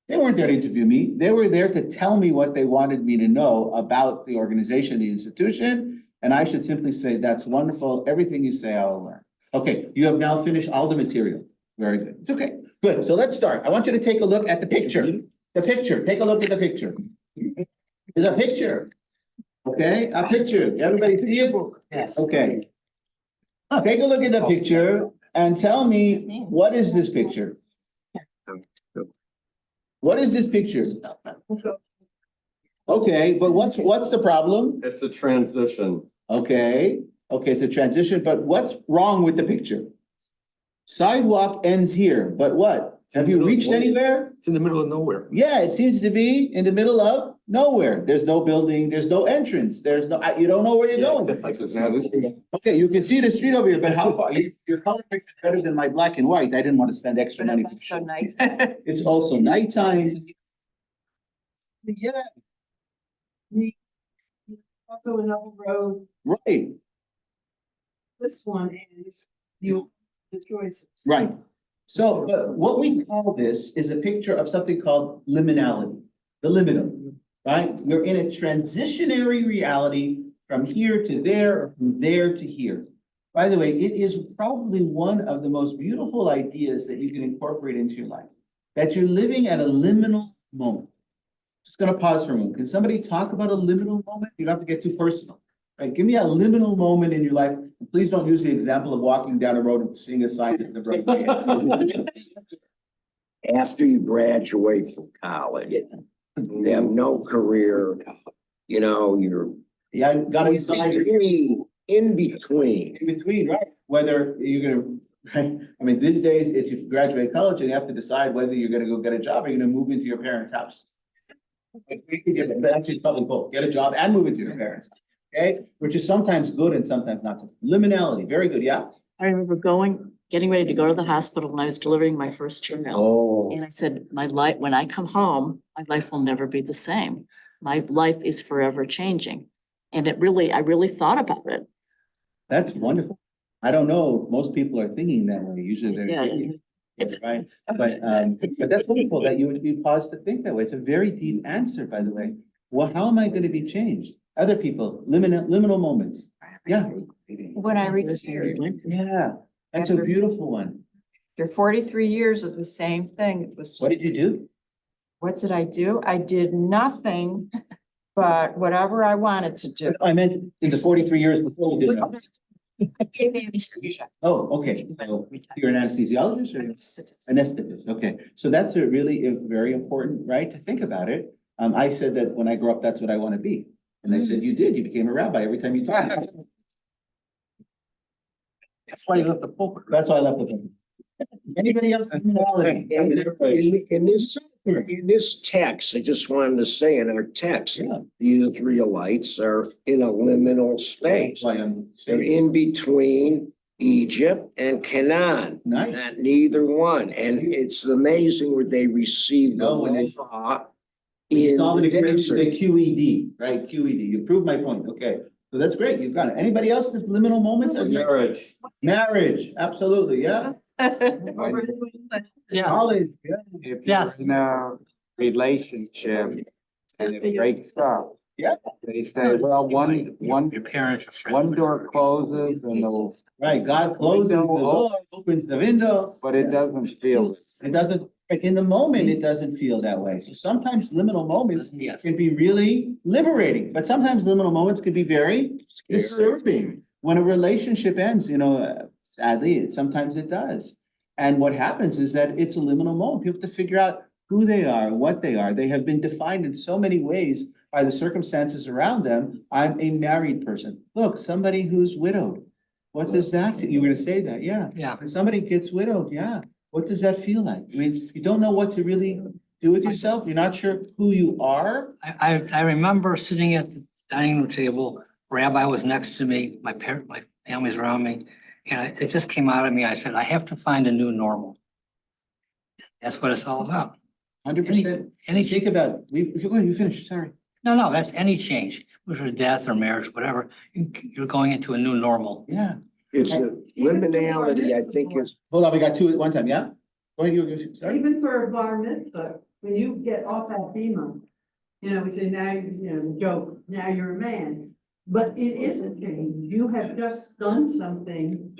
they weren't there to interview me. They were there to tell me what they wanted me to know about the organization, the institution. And I should simply say, that's wonderful. Everything you say, I'll learn. Okay, you have now finished all the material. Very good. It's okay. Good. So let's start. I want you to take a look at the picture. The picture. Take a look at the picture. There's a picture. Okay, a picture. Everybody see it? Yes. Okay. Take a look at the picture and tell me, what is this picture? What is this picture? Okay, but what's the problem? It's a transition. Okay, it's a transition, but what's wrong with the picture? Sidewalk ends here, but what? Have you reached anywhere? It's in the middle of nowhere. Yeah, it seems to be in the middle of nowhere. There's no building, there's no entrance, you don't know where you're going. Okay, you can see the street over here, but how far? Your color picture is better than my black and white. I didn't want to spend extra money. But it's so nice. It's also nighttime. Yeah. Also another road, Right, this one is the choices. right. So, but what we call this is a picture of something called liminality, the liminal, right? You're in a transitionary reality from here to there, or from there to here. By the way, it is probably one of the most beautiful ideas that you can incorporate into your life, that you're living at a liminal moment. Just gonna pause for a moment. Can somebody talk about a liminal moment? You don't have to get too personal. Right? Give me a liminal moment in your life. Please don't use the example of walking down a road and seeing a sign at the road. After you graduate from college, you have no career, you're Yeah, gotta decide in between. in between, right? Whether you're gonna, right? I mean, these days, if you graduate college and you have to decide whether you're gonna go get a job or you're gonna move into your parents' house. But actually, it's probably both. Get a job and move into your parents' house. Okay, which is sometimes good and sometimes not so. Liminality, very good, yeah? I remember getting ready to go to the hospital when I was delivering my first child. Oh, And I said, my life, when I come home, my life will never be the same. My life is forever changing. And I really thought about it. That's wonderful. I don't know, most people are thinking that way, usually they're. Yeah. Right, but that's wonderful that you would be paused to think that way. It's a very deep answer, by the way. Well, how am I gonna be changed? Other people, liminal moments. Yeah, When I retired, yeah, that's a beautiful one. after 43 years of the same thing, it was What just, did you do? what did I do? I did nothing but whatever I wanted to do. I meant in the 43 years before you did that. I gave anesthesia. Oh, okay. So you're an anesthesiologist or Anesthetist. anesthetist? Okay, so that's a really very important, right, to think about it. I said that when I grow up, that's what I want to be. And they said, you did, you became a rabbi every time you talked. That's why you left the pulpit. That's why I left with them. Anybody else? in this text, I just wanted to say in our text, Yeah. the Israelites are in a liminal space. That's why I'm They're saying, in between Egypt and Canaan, nice. not neither one. And it's amazing where they receive the No, when they- law It's in all the the desert. QED, right? QED. You proved my point. Okay. So that's great. You've got it. Anybody else with liminal moments? Marriage. Marriage, absolutely, yeah. Yeah. College, yeah. If you're Yes. in a relationship and it breaks up. Yeah. They say, well, one parents are one door closes and the, Right, God closes the door, opens the window. but it doesn't feel. It doesn't, in the moment, it doesn't feel that way. So sometimes liminal moments can be really liberating, but sometimes liminal moments can be very disturbing. When a relationship ends, sadly, sometimes it does. And what happens is that it's a liminal moment. People have to figure out who they are, what they are. They have been defined in so many ways by the circumstances around them. I'm a married person. Look, somebody who's widowed. What does that feel? You were gonna say that, yeah. Yeah. When somebody gets widowed, yeah. What does that feel like? I mean, you don't know what to really do with yourself. You're not sure who you are. I remember sitting at the dining room table, Rabbi was next to me, my family's around me. And it just came out of me. I said, I have to find a new normal. That's what it's all about. 100%. Any, Think about, you finished, sorry. no, that's any change, whether it's death or marriage, whatever. You're going into a new normal. Yeah. It's a liminality, I think is. Hold on, we got two at one time, yeah? Go ahead, you, sorry. Even for a bar mitzvah, when you get off that bima, we say now, joke, now you're a man. But it is a change. You have just done something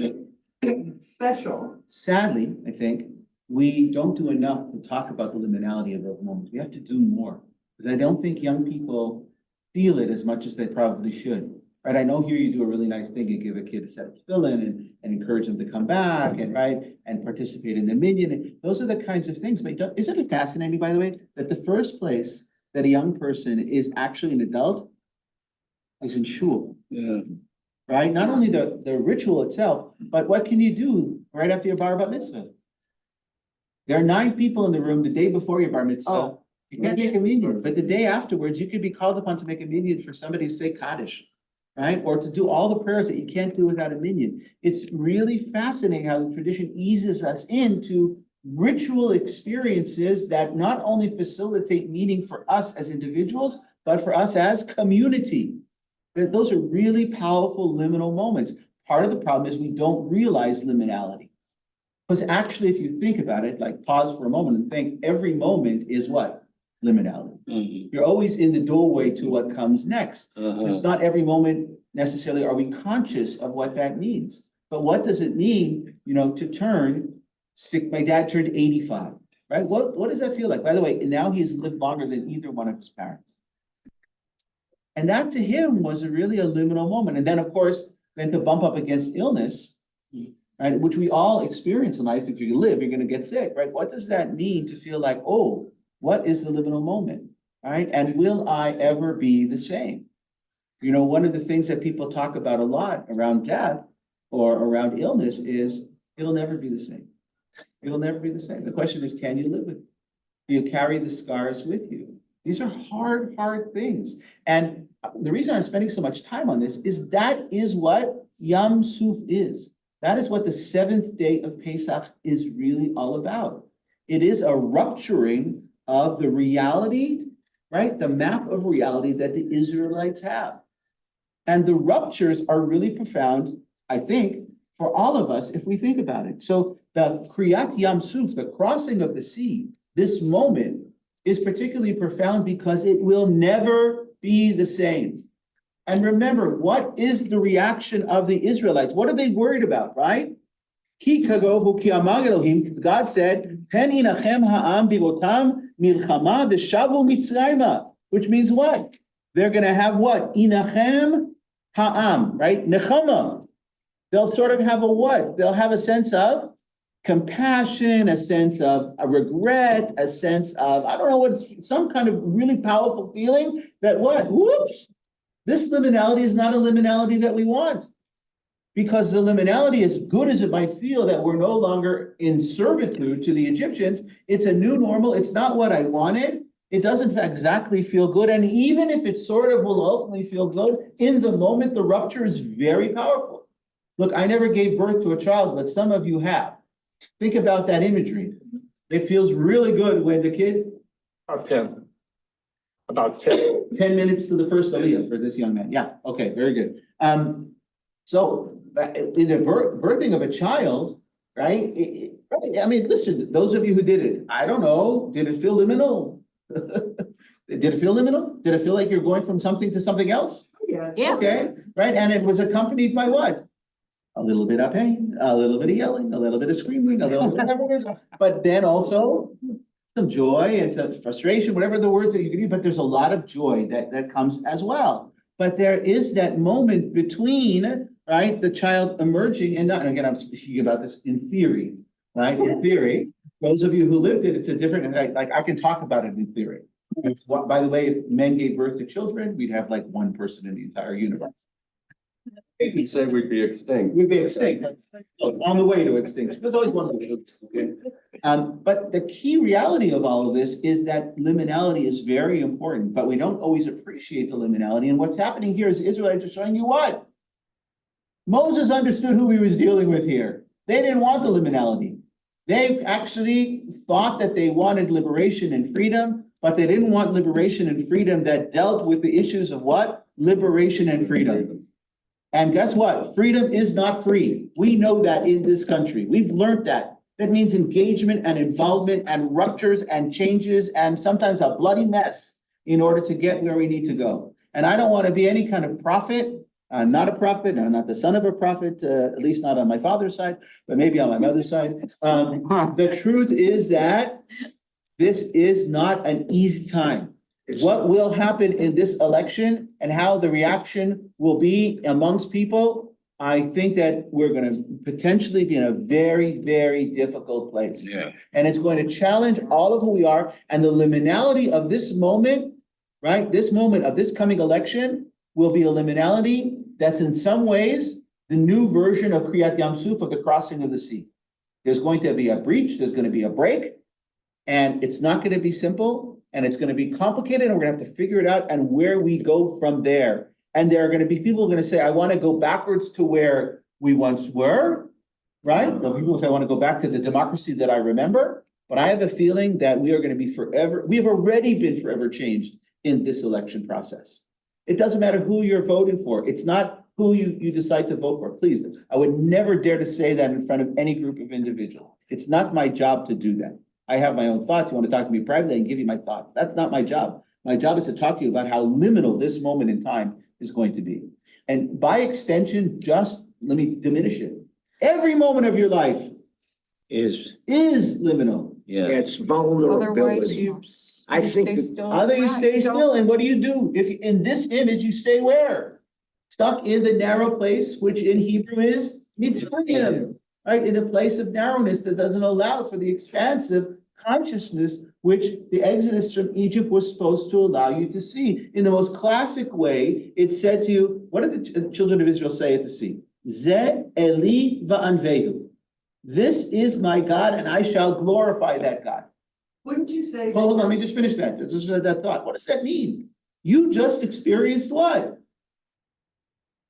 special. Sadly, I think, we don't do enough to talk about the liminality of those moments. We have to do more. Because I don't think young people feel it as much as they probably should. Right, I know here you do a really nice thing. You give a kid a set to fill in and encourage them to come back and and participate in the minyan. And those are the kinds of things. But isn't it fascinating, by the way, that the first place that a young person is actually an adult is in shul? Yeah. Right? Not only the ritual itself, but what can you do right after your bar mitzvah? There are 9 people in the room the day before your bar mitzvah. Oh. You can't make a minyan, but the day afterwards, you could be called upon to make a minyan for somebody to say Kaddish. Right? Or to do all the prayers that you can't do without a minyan. It's really fascinating how the tradition eases us into ritual experiences that not only facilitate meaning for us as individuals, but for us as community. That those are really powerful liminal moments. Part of the problem is we don't realize liminality. Because actually, if you think about it, like pause for a moment and think, every moment is what? Liminality. You're always in the doorway to what comes next. It's not every moment necessarily are we conscious of what that means. But what does it mean, to turn sick? My dad turned 85, right? What does that feel like? By the way, now he's lived longer than either one of his parents. And that to him was really a liminal moment. And then, of course, then to bump up against illness, right, which we all experience in life. If you live, you're going to get sick, right? What does that mean to feel like, oh, what is the liminal moment, right? And will I ever be the same? One of the things that people talk about a lot around death or around illness is it'll never be the same. It'll never be the same. The question is, can you live with it? Do you carry the scars with you? These are hard, hard things. And the reason I'm spending so much time on this is that is what Yam Suf is. That is what the seventh day of Pesach is really all about. It is a rupturing of the reality, right? The map of reality that the Israelites have. And the ruptures are really profound, I think, for all of us, if we think about it. So the Kriyat Yam Suf, the crossing of the sea, this moment is particularly profound because it will never be the same. And remember, what is the reaction of the Israelites? What are they worried about, right? God said, which means what? They're going to have what? Inachem ha'am, right? Nechama. They'll sort of have a what? They'll have a sense of compassion, a sense of a regret, a sense of, I don't know what, some kind of really powerful feeling that what? Whoops! This liminality is not a liminality that we want. Because the liminality, as good as it might feel that we're no longer in servitude to the Egyptians, it's a new normal. It's not what I wanted. It doesn't exactly feel good. And even if it sort of will ultimately feel good, in the moment, the rupture is very powerful. Look, I never gave birth to a child, but some of you have. Think about that imagery. It feels really good when the kid. About 10. About 10. 10 minutes to the first aliyah for this young man. Yeah, okay, very good. So in the birthing of a child, right? I mean, listen, those of you who did it, I don't know, did it feel liminal? Did it feel liminal? Did it feel like you're going from something to something else? Yeah. Yeah. Okay, right, and it was accompanied by what? A little bit of pain, a little bit of yelling, a little bit of screaming, a little bit of whatever it is, but then also some joy and some frustration, whatever the words that you can use, but there's a lot of joy that comes as well. But there is that moment between, right, the child emerging and not, and again, I'm speaking about this in theory, right? In theory, those of you who lived it, it's a different, like I can talk about it in theory. It's what, by the way, if men gave birth to children, we'd have like one person in the entire universe. You could say we'd be extinct. We'd be extinct, on the way to extinction. There's always one of those. Okay? But the key reality of all of this is that liminality is very important, but we don't always appreciate the liminality. And what's happening here is the Israelites are showing you what? Moses understood who he was dealing with here. They didn't want the liminality. They actually thought that they wanted liberation and freedom, but they didn't want liberation and freedom that dealt with the issues of what? Liberation and freedom. And guess what? Freedom is not free. We know that in this country. We've learned that. That means engagement and involvement and ruptures and changes and sometimes a bloody mess in order to get where we need to go. And I don't want to be any kind of prophet. I'm not a prophet. I'm not the son of a prophet, at least not on my father's side, but maybe on my mother's side. The truth is that this is not an easy time. What will happen in this election and how the reaction will be amongst people, I think that we're going to potentially be in a very, very difficult place. Yeah. And it's going to challenge all of who we are. And the liminality of this moment, right? This moment of this coming election will be a liminality that's in some ways the new version of Kriyat Yam Suf, of the crossing of the sea. There's going to be a breach, there's going to be a break, and it's not going to be simple. And it's going to be complicated, and we're going to have to figure it out and where we go from there. And there are going to be people who are going to say, I want to go backwards to where we once were, right? The people say, I want to go back to the democracy that I remember. But I have a feeling that we are going to be forever, we have already been forever changed in this election process. It doesn't matter who you're voting for. It's not who you decide to vote for. Please, I would never dare to say that in front of any group of individuals. It's not my job to do that. I have my own thoughts. You want to talk to me privately, I can give you my thoughts. That's not my job. My job is to talk to you about how liminal this moment in time is going to be. And by extension, just let me diminish it. Every moment of your life Is, liminal. yeah. It's Otherwise, vulnerability. you. I think stay that- still. Either you stay Right, still, and what do? If in this image, you stay where? Stuck in the narrow place, which in Hebrew is Mitzrayim, right? In a place of narrowness that doesn't allow for the expansive consciousness which the exodus from Egypt was supposed to allow you to see. In the most classic way, it said to you, what did the children of Israel say at the sea? Ze Eli va'anvehu. This is my God, and I shall glorify that God. Wouldn't you say? Hold on, let me just finish that. This is that thought. What does that mean? You just experienced what?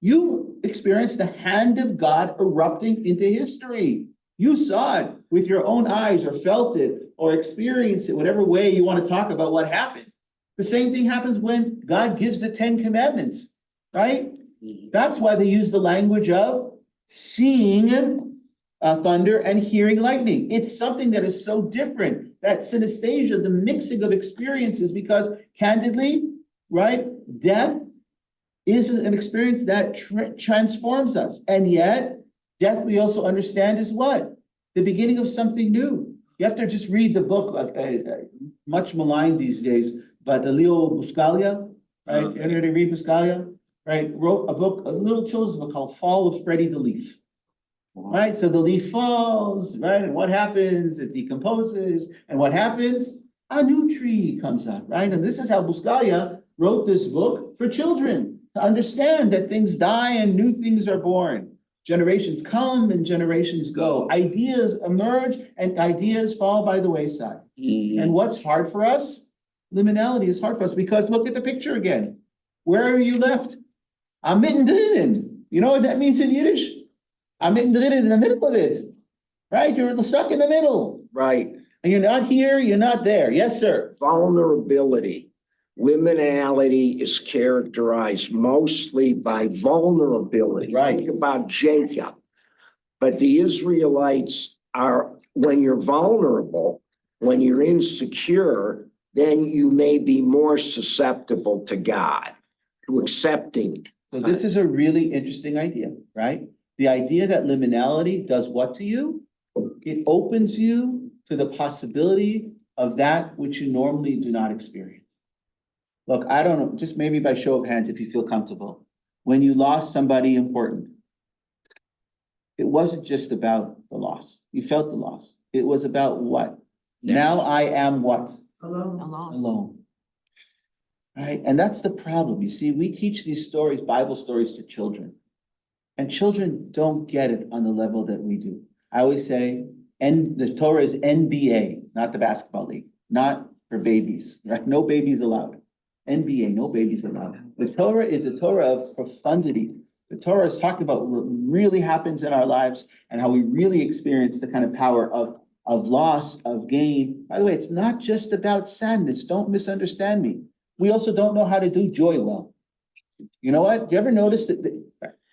You experienced the hand of God erupting into history. You saw it with your own eyes or felt it or experienced it, whatever way you want to talk about what happened. The same thing happens when God gives the 10 Commandments, right? That's why they use the language of seeing thunder and hearing lightning. It's something that is so different. That synesthesia, the mixing of experiences, because candidly, right, death is an experience that transforms us. And yet, death we also understand is what? The beginning of something new. You have to just read the book, much maligned these days, but Leo Buscaglia, right? Anybody read Buscaglia? Right, wrote a book, a little children's book called Fall of Freddie the Leaf. Right, so the leaf falls, right, and what happens? It decomposes, and what happens? A new tree comes up, right? And this is how Buscaglia wrote this book for children, to understand that things die and new things are born. Generations come and generations go. Ideas emerge and ideas fall by the wayside. And what's hard for us? Liminality is hard for us because look at the picture again. Where are you left? I'm mitten drinnen. You know what that means in Yiddish? I'm mitten drinnen in the middle of it. Right? You're stuck in the middle. Right. And you're not here, you're not there. Yes, sir. Vulnerability. Liminality is characterized mostly by vulnerability. Right. Think about Jacob. But the Israelites are, when you're vulnerable, when you're insecure, then you may be more susceptible to God, to accepting. So this is a really interesting idea, right? The idea that liminality does what to you? It opens you to the possibility of that which you normally do not experience. Look, I don't know, just maybe by show of hands, if you feel comfortable. When you lost somebody important, it wasn't just about the loss. You felt the loss. It was about what? Yeah. Now I am what? Alone. Right? And that's the problem. You see, we teach these stories, Bible stories to children. And children don't get it on the level that we do. I always say, the Torah is NBA, not the basketball league, not for babies, right? No babies allowed. NBA, no babies allowed. The Torah is a Torah of profundity. The Torah is talking about what really happens in our lives and how we really experience the kind of power of loss, of gain. By the way, it's not just about sadness. Don't misunderstand me. We also don't know how to do joy well. You know what? Do you ever notice that?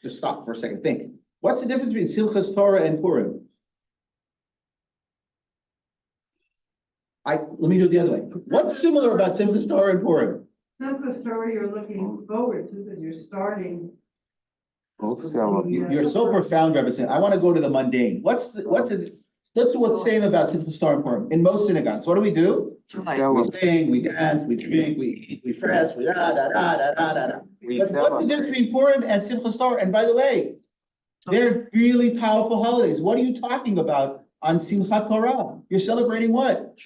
Just stop for a second. Think. What's the difference between Simchas Torah and Purim? Let me do it the other way. What's similar about Simchas Torah and Purim? Simchas Torah you're looking forward to because you're starting. You're so profound, Rabbi. I want to go to the mundane. What's what's same about Simchas Torah and Purim? In most synagogues, what do? We sing, we dance, we drink, we eat, we fast, we da da da da da da. What's the difference between Purim and Simchas Torah? And by the way, they're really powerful holidays. What are you talking about on Simchat Torah? You're celebrating what?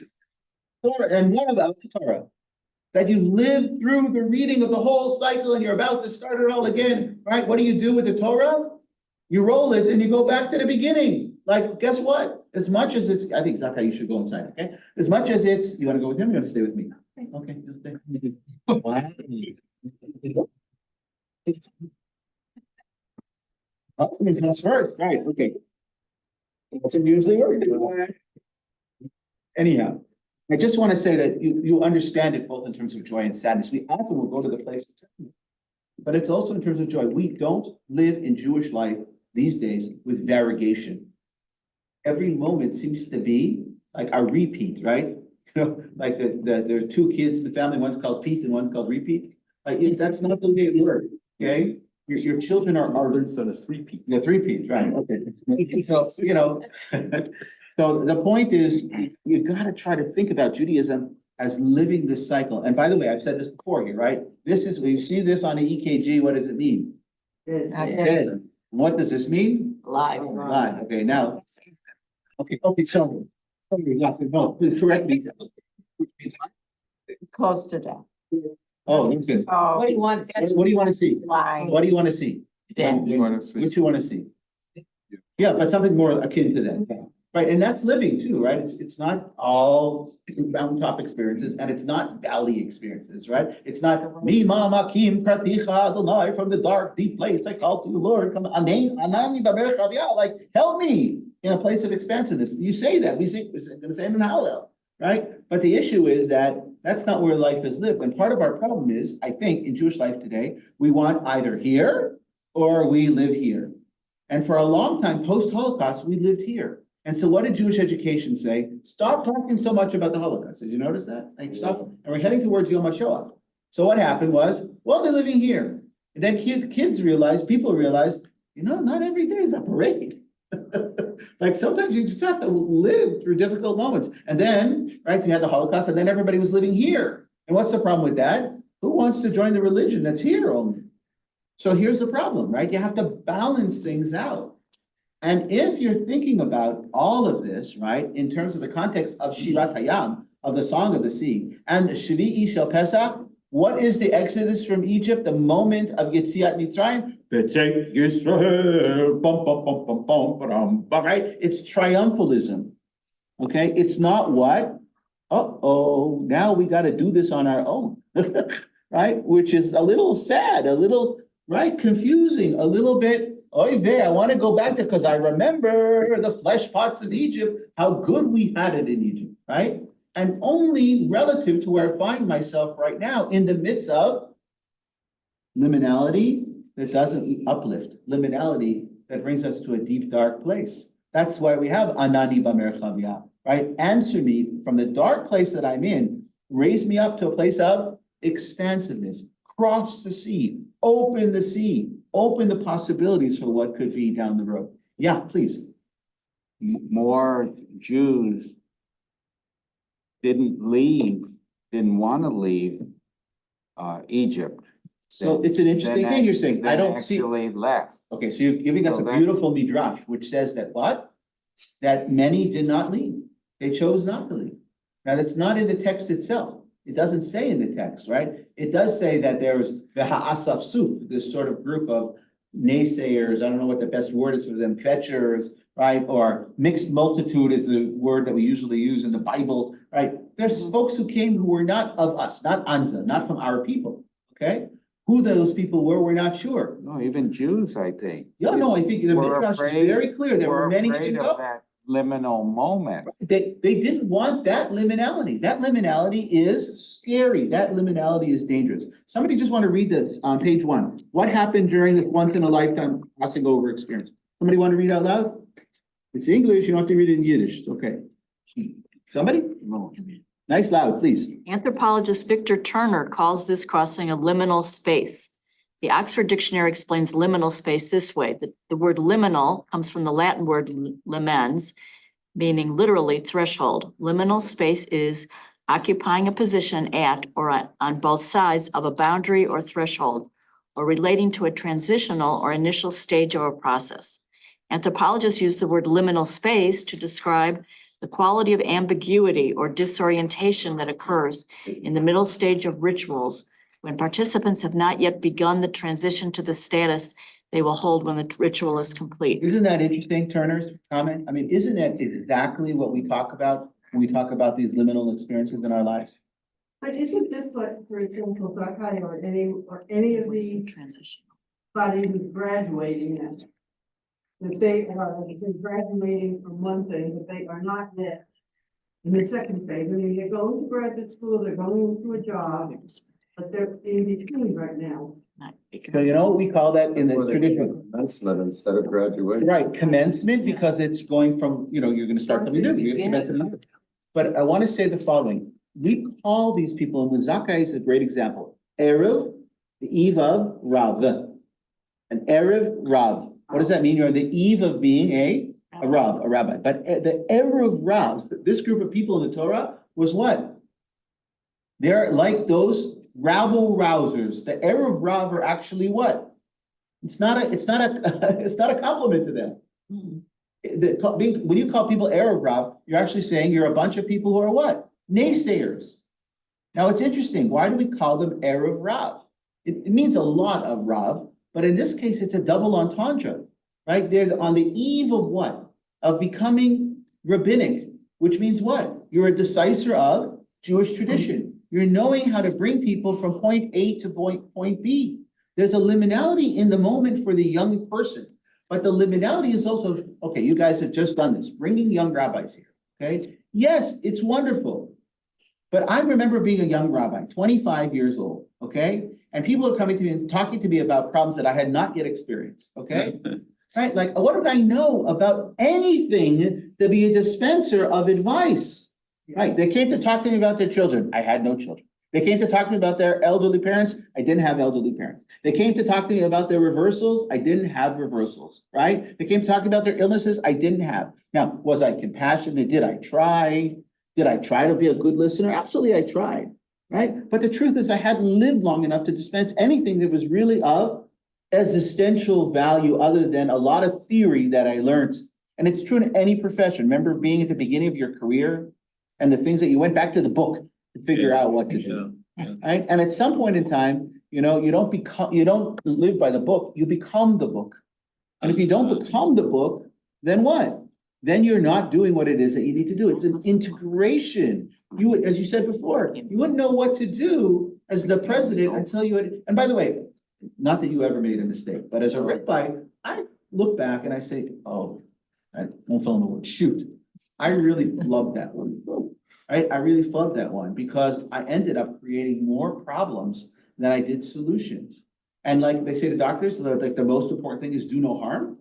Torah. And what about the Torah? That you lived through the reading of the whole cycle and you're about to start it all again, right? What do you do with the Torah? You roll it and you go back to the beginning. Like, guess what? As much as it's, I think Zaka, you should go inside, okay? As much as it's, you want to go with him, or you want to stay with me? Okay, just stay. Wow. That's first, right, okay. That's usually works. Anyhow, I just want to say that you understand it both in terms of joy and sadness. We often will go to the place of sadness, but it's also in terms of joy. We don't live in Jewish life these days with variegation. Every moment seems to be like a repeat, right? You know, like there are two kids in the family, one's called Pete and one's called Repeat. Like that's not the way it works, okay? Your children are so there's three Pete's. The three Pete's, right? Okay. So you know, so the point is, you got to try to think about Judaism as living this cycle. And by the way, I've said this before here, right? This is when you see this on an EKG. What does it mean? Dead. What does this mean? Live. Live. Okay, now. Okay, so, no, please correct me. Close to death. Oh, that's good. Oh, What do you want? What do you want to see? lying. What do you want to see? Dead. What you want to see? Yeah, but something more akin to that. Right, and that's living too, right? It's not all mountaintop experiences and it's not valley experiences, right? It's not me mama kim praticha Adonai from the dark deep place. I call to you, Lord, come anani baber chavia, like help me in a place of expansiveness. You say that, we say the same in Hallel, right? But the issue is that that's not where life is lived. And part of our problem is, I think, in Jewish life today, we want either here or we live here. And for a long time, post-Holocaust, we lived here. And so what did Jewish education say? Stop talking so much about the Holocaust. Did you notice that? Like stop, and we're heading towards Yom HaShoah. So what happened was, well, they're living here. And then kids realized, people realized, not every day is a parade. Like sometimes you just have to live through difficult moments. And then, right, we had the Holocaust and then everybody was living here. And what's the problem with that? Who wants to join the religion that's here only? So here's the problem, right? You have to balance things out. And if you're thinking about all of this, right, in terms of the context of Shirat Hayam, of the Song of the Sea, and Shvi'i Shel Pesach, what is the exodus from Egypt, the moment of Yetziat Mitzrayim? B'tzeit Yisrael, bum, bum, bum, bum, bum, bum, bum, right? It's triumphalism, okay? It's not what? Uh-oh, now we got to do this on our own, right? Which is a little sad, a little, right, confusing, a little bit. Oy vey, I want to go back there because I remember the flesh pots of Egypt, how good we had it in Egypt, right? And only relative to where I find myself right now in the midst of liminality that doesn't uplift, liminality that brings us to a deep, dark place. That's why we have Anani Bamerchavia, right? Answer me from the dark place that I'm in, raise me up to a place of expansiveness, cross the sea, open the sea, open the possibilities for what could be down the road. Yeah, please. More Jews didn't want to leave Egypt. So it's an interesting thing you're saying. I don't see. Actually left. Okay, so you're giving us a beautiful midrash, which says that what? That many did not leave. They chose not to leave. Now, that's not in the text itself. It doesn't say in the text, right? It does say that there was the Ha'asaf Suf, this sort of group of naysayers. I don't know what the best word is for them, kvetchers, right? Or mixed multitude is the word that we usually use in the Bible, right? There's folks who came who were not of us, not Anza, not from our people, okay? Who those people were, we're not sure. No, even Jews, I think. Yeah, no, I think the midrash is very clear. There were many who afraid didn't of go. that liminal moment. They didn't want that liminality. That liminality is scary. That liminality is dangerous. Somebody just want to read this on page 1. What happened during this once in a lifetime crossing over experience? Somebody want to read out loud? It's English, you don't have to read it in Yiddish. Okay. Somebody? No. Nice loud, please. Anthropologist Victor Turner calls this crossing a liminal space. The Oxford Dictionary explains liminal space this way. The word liminal comes from the Latin word limens, meaning literally threshold. Liminal space is occupying a position at or on both sides of a boundary or threshold, or relating to a transitional or initial stage of a process. Anthropologists use the word liminal space to describe the quality of ambiguity or disorientation that occurs in the middle stage of rituals when participants have not yet begun the transition to the status they will hold when the ritual is complete. Isn't that interesting, Turner's comment? I mean, isn't that exactly what we talk about when we talk about these liminal experiences in our lives? But isn't this what, for example, Zakai or any of What's the the transition? body who's graduating at? That they are graduating from one thing, but they are not yet in the second phase. I mean, they're going to graduate school, they're going into a job, but they're in between right now. So you know what we call that in the That's where they tradition? commencement instead of graduation. Right, commencement, because it's going from, you're gonna start something new. You're gonna commence something new. But I want to say the following. We call these people, and Zakai is a great example. Erev, the eve of Rav. An Erev Rav. What does that mean? You're on the eve of being a Rav, a rabbi. But the Erev Rav, this group of people in the Torah was what? They're like those rabble rousers. The Erev Rav are actually what? It's not a compliment to them. When you call people Erev Rav, you're actually saying you're a bunch of people who are what? Naysayers. Now it's interesting. Why do we call them Erev Rav? It means a lot of Rav, but in this case, it's a double entendre, right? They're on the eve of what? Of becoming rabbinic, which means what? You're a decisor of Jewish tradition. You're knowing how to bring people from point A to point B. There's a liminality in the moment for the young person, but the liminality is also, okay, you guys have just done this, bringing young rabbis here, okay? Yes, it's wonderful. But I remember being a young rabbi, 25 years old, okay? And people are coming to me and talking to me about problems that I had not yet experienced, okay? Right, like, what did I know about anything to be a dispenser of advice? Right, they came to talk to me about their children. I had no children. They came to talk to me about their elderly parents. I didn't have elderly parents. They came to talk to me about their reversals. I didn't have reversals, right? They came to talk about their illnesses. I didn't have. Now, was I compassionate? Did I try? Did I try to be a good listener? Absolutely, I tried, right? But the truth is I hadn't lived long enough to dispense anything that was really of existential value other than a lot of theory that I learned. And it's true in any profession. Remember being at the beginning of your career and the things that you went back to the book to figure out what to do. Right? And at some point in time, you don't live by the book, you become the book. And if you don't become the book, then what? Then you're not doing what it is that you need to do. It's an integration. You, as you said before, you wouldn't know what to do as the president until you had, and by the way, not that you ever made a mistake, but as a rabbi, I look back and I say, oh, I won't fall in the word, shoot. I really loved that one. I really loved that one because I ended up creating more problems than I did solutions. And like they say to doctors, like the most important thing is do no harm.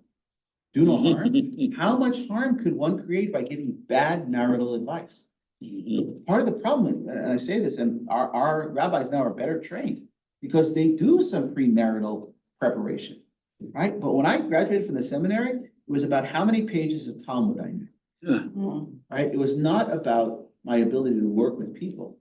Do no harm. How much harm could one create by giving bad marital advice? Part of the problem, and I say this, and our rabbis now are better trained because they do some premarital preparation, right? But when I graduated from the seminary, it was about how many pages of Talmud I knew, right? It was not about my ability to work with people.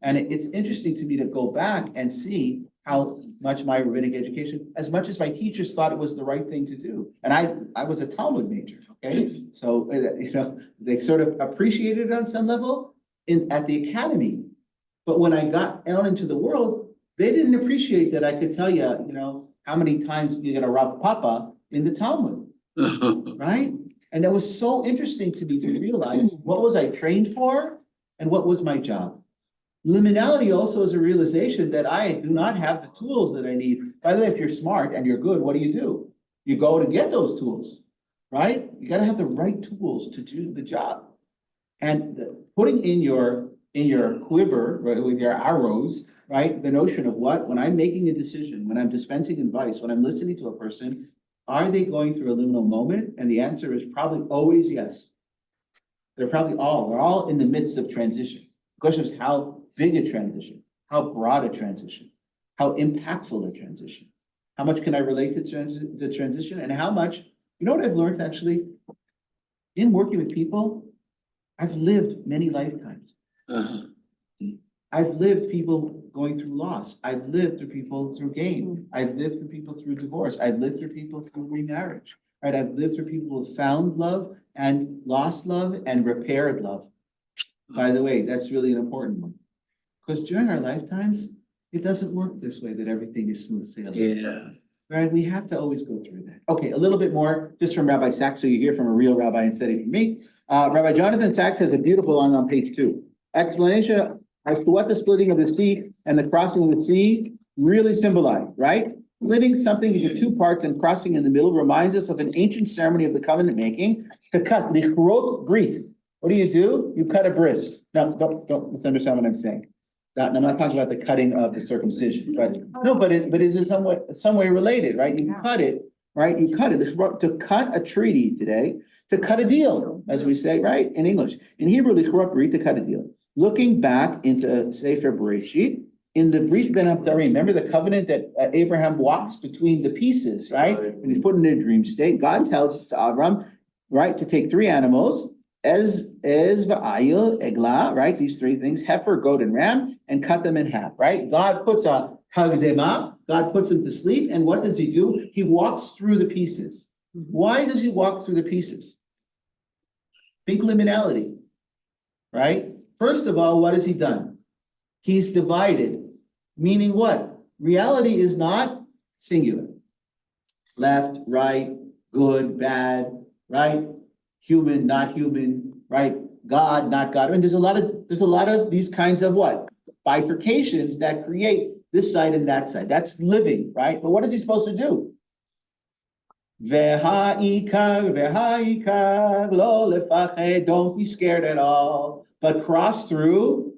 And it's interesting to me to go back and see how much my rabbinic education, as much as my teachers thought it was the right thing to do. And I was a Talmud major, okay? So, they sort of appreciated it on some level at the academy. But when I got out into the world, they didn't appreciate that I could tell you, how many times you're gonna rob Papa in the Talmud, right? And that was so interesting to me to realize what was I trained for and what was my job. Liminality also is a realization that I do not have the tools that I need. By the way, if you're smart and you're good, what do? You go to get those tools, right? You gotta have the right tools to do the job. And putting in your quiver, right, with your arrows, right? The notion of when I'm making a decision, when I'm dispensing advice, when I'm listening to a person, are they going through a liminal moment? And the answer is probably always yes. We're all in the midst of transition. The question is how big a transition, how broad a transition, how impactful a transition. How much can I relate to the transition and how much, what I've learned actually in working with people, I've lived many lifetimes. I've lived people going through loss. I've lived through people through gain. I've lived through people through divorce. I've lived through people through remarriage, right? I've lived through people who found love and lost love and repaired love. By the way, that's really an important one. Because during our lifetimes, it doesn't work this way that everything is smooth sailing. Yeah. Right, we have to always go through that. Okay, a little bit more just from Rabbi Sachs, so you hear from a real rabbi instead of from me. Rabbi Jonathan Sachs has a beautiful one on page 2. Explanation as to what the splitting of the sea and the crossing of the sea really symbolize, right? Splitting something into 2 parts and crossing in the middle reminds us of an ancient ceremony of the covenant making. To cut, lichrot brit. What do? You cut a bris. No, don't misunderstand what I'm saying. I'm not talking about the cutting of the circumcision, but it is in some way related, right? You cut it, right? You cut it. To cut a treaty today, to cut a deal, as we say, right? In English. In Hebrew, to cut a deal. Looking back into Sefer Bereshit, in the Brit Ben Abdarim, remember the covenant that Abraham walks between the pieces, right? And he's put in a dream state. God tells to Abram, right, to take 3 animals, va'ayil, eglah, right? These 3 things, heifer, goat, and ram, and cut them in half, right? God puts a hagdema, God puts him to sleep, and what does he do? He walks through the pieces. Why does he walk through the pieces? Think liminality, right? First of all, what has he done? He's divided, meaning what? Reality is not singular. Left, right, good, bad, right? Human, not human, right? God, not God. I mean, there's a lot of these kinds of what? Bifurcations that create this side and that side. That's living, right? But what is he supposed to do? Don't be scared at all, but cross through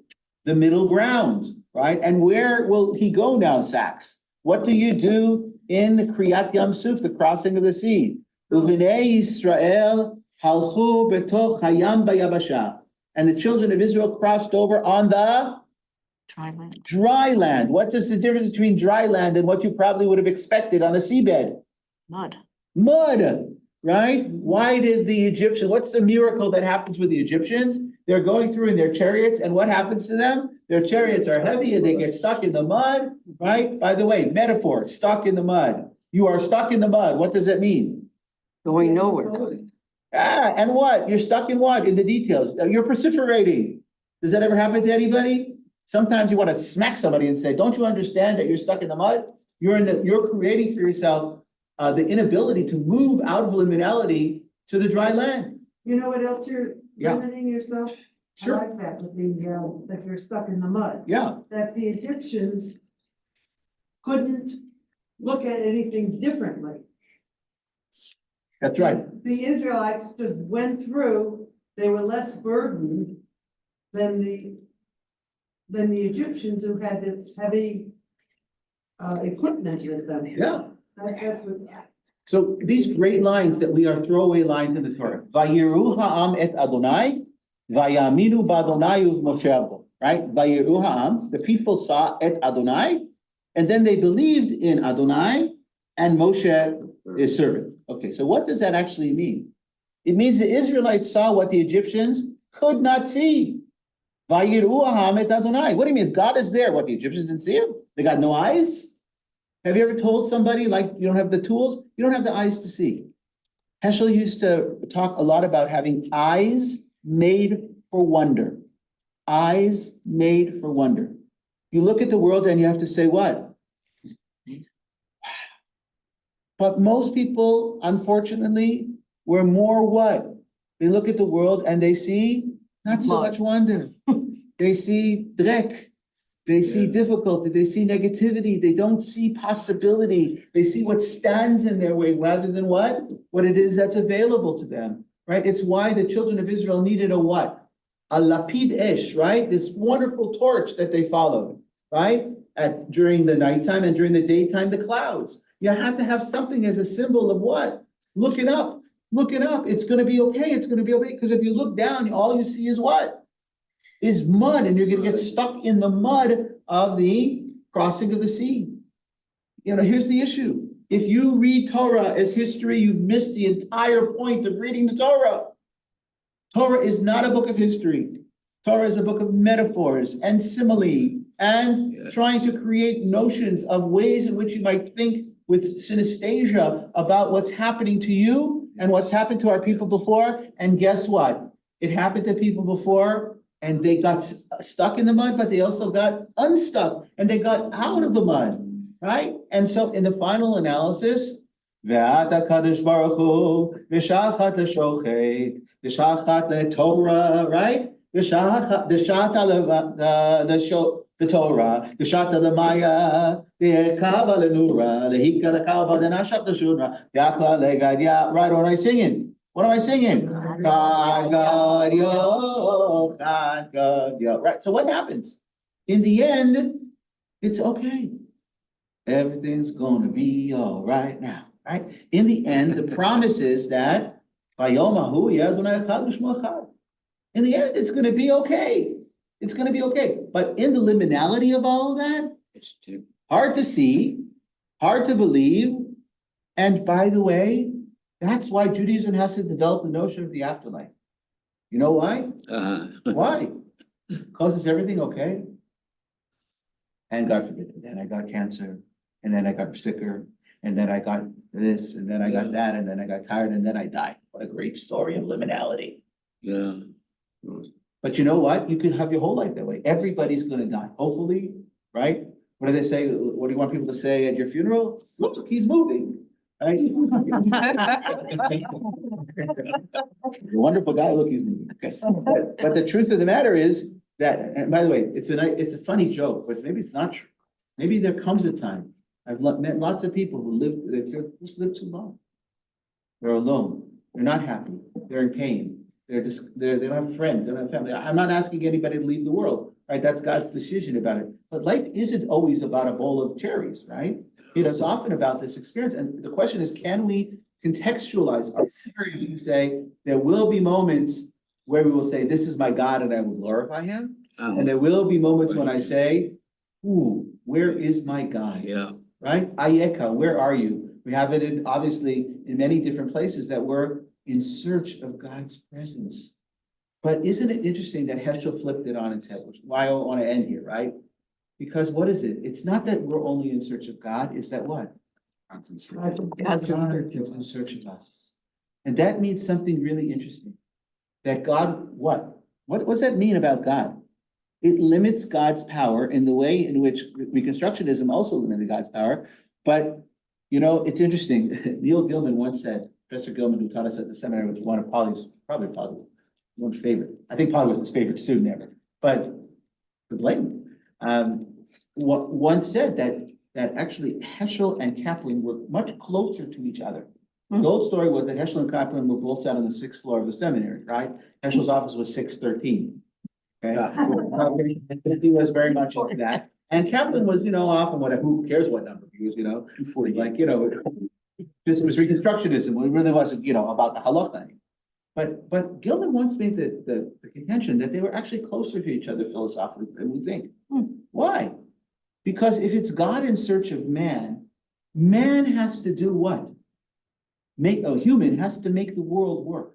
the middle ground, right? And where will he go now, Sax? What do you do in the Kriyat Yam Suf, the crossing of the sea? Uvinei Yisrael halchu betoch hayam bayabasha. And the children of Israel crossed over on the dry land. What is the difference between dry land and what you probably would have expected on a seabed? Mud, right? Why did the Egyptians, what's the miracle that happens with the Egyptians? They're going through in their chariots, and what happens to them? Their chariots are heavy and they get stuck in the mud, right? By the way, metaphor, stuck in the mud. You are stuck in the mud. What does that mean? Going nowhere. And what? You're stuck in what? In the details. You're precipitating. Does that ever happen to anybody? Sometimes you want to smack somebody and say, don't you understand that you're stuck in the mud? You're creating for yourself the inability to move out of liminality to the dry land. You know what else you're Yeah. limiting yourself? Sure. I like that with the, that you're stuck in the mud. Yeah, That the Egyptians couldn't look at anything differently. that's right. The Israelites just went through, they were less burdened than the Egyptians who had this heavy equipment with them. Yeah. That's what. So these great lines that we are throwaway lines in the Torah. Vayiru ha'am et Adonai, vayaminu b'Adonai u'Moshe Rabbeinu. Right? Vayiru ha'am, the people saw et Adonai, and then they believed in Adonai and Moshe, his servant. Okay, so what does that actually mean? It means the Israelites saw what the Egyptians could not see. Vayiru ha'am et Adonai. What do you mean? If God is there, what, the Egyptians didn't see him? They got no eyes? Have you ever told somebody, like, you don't have the tools, you don't have the eyes to see? Heschel used to talk a lot about having eyes made for wonder. Eyes made for wonder. You look at the world and you have to say what? But most people, unfortunately, were more what? They look at the world and they see not so much wonder. They see dreck. They see difficulty, they see negativity, they don't see possibility. They see what stands in their way rather than what? What it is that's available to them, right? It's why the children of Israel needed a what? A lapid esh, right? This wonderful torch that they followed, right? During the nighttime and during the daytime, the clouds. You had to have something as a symbol of what? Looking up, it's gonna be okay, it's gonna be okay. Because if you look down, all you see is what? Is mud, and you're gonna get stuck in the mud of the crossing of the sea. You know, here's the issue. If you read Torah as history, you've missed the entire point of reading the Torah. Torah is not a book of history. Torah is a book of metaphors and simile and trying to create notions of ways in which you might think with synesthesia about what's happening to you and what's happened to our people before. And guess what? It happened to people before, and they got stuck in the mud, but they also got unstuck and they got out of the mud, right? And so in the final analysis, Kadosh Baruch Hu, v'shachat l'shochet, v'shachat l'Torah, right? V'shachat the Torah, v'shachat l'Maya, v'kava l'Nura, v'hika l'kava l'nashat l'shudra, v'achla l'gadia. Right, what am I singing? What am I singing? Right, so what happens? In the end, it's okay. Everything's gonna be all right now, right? In the end, the promise is that in the end, it's gonna be okay. It's gonna be okay. But in the liminality of all of that, it's hard to see, hard to believe. And by the way, that's why Judaism has to develop the notion of the afterlife. You know why? Why? Because is everything okay? And God forbid, then I got cancer, and then I got sicker, and then I got this, and then I got that, and then I got tired, and then I died. What a great story of liminality. Yeah. But you know what? You can have your whole life that way. Everybody's gonna die, hopefully, right? What do they say? What do you want people to say at your funeral? Look, he's moving. right? Wonderful guy looking. Okay. But the truth of the matter is that, and by the way, it's a funny joke, but maybe it's not true. Maybe there comes a time. I've met lots of people who they just live too long. They're alone. They're not happy. They're in pain. They don't have friends. They don't have family. I'm not asking anybody to leave the world, right? That's God's decision about it. But life isn't always about a bowl of cherries, right? It's often about this experience. And the question is, can we contextualize our experience and say, there will be moments where we will say, this is my God and I will glorify him. And there will be moments when I say, ooh, where is my God? Yeah. Right? Ayeka, where are you? We have it obviously in many different places that we're in search of God's presence. But isn't it interesting that Heschel flipped it on its head, which is why I want to end here, right? Because what is it? It's not that we're only in search of God, it's that what? God's in God is in search of us. And that means something really interesting. That God, what? What does that mean about God? It limits God's power in the way in which Reconstructionism also limited God's power. But, it's interesting. Neil Gilman once said, Professor Gilman, who taught us at the seminary, was one of Polly's favorite. I think Polly was his favorite student ever, but blatant. Once said that actually Heschel and Kaplan were much closer to each other. The old story was that Heschel and Kaplan were both sat on the 6th floor of the seminary, right? Heschel's office was 613. Okay. He was very much into that. And Kaplan was, often whatever, who cares what number he was, 240, this was Reconstructionism. It really wasn't, about the halacha. But Gilman once made the contention that they were actually closer to each other philosophically than we think. Why? Because if it's God in search of man has to do what? Human has to make the world work.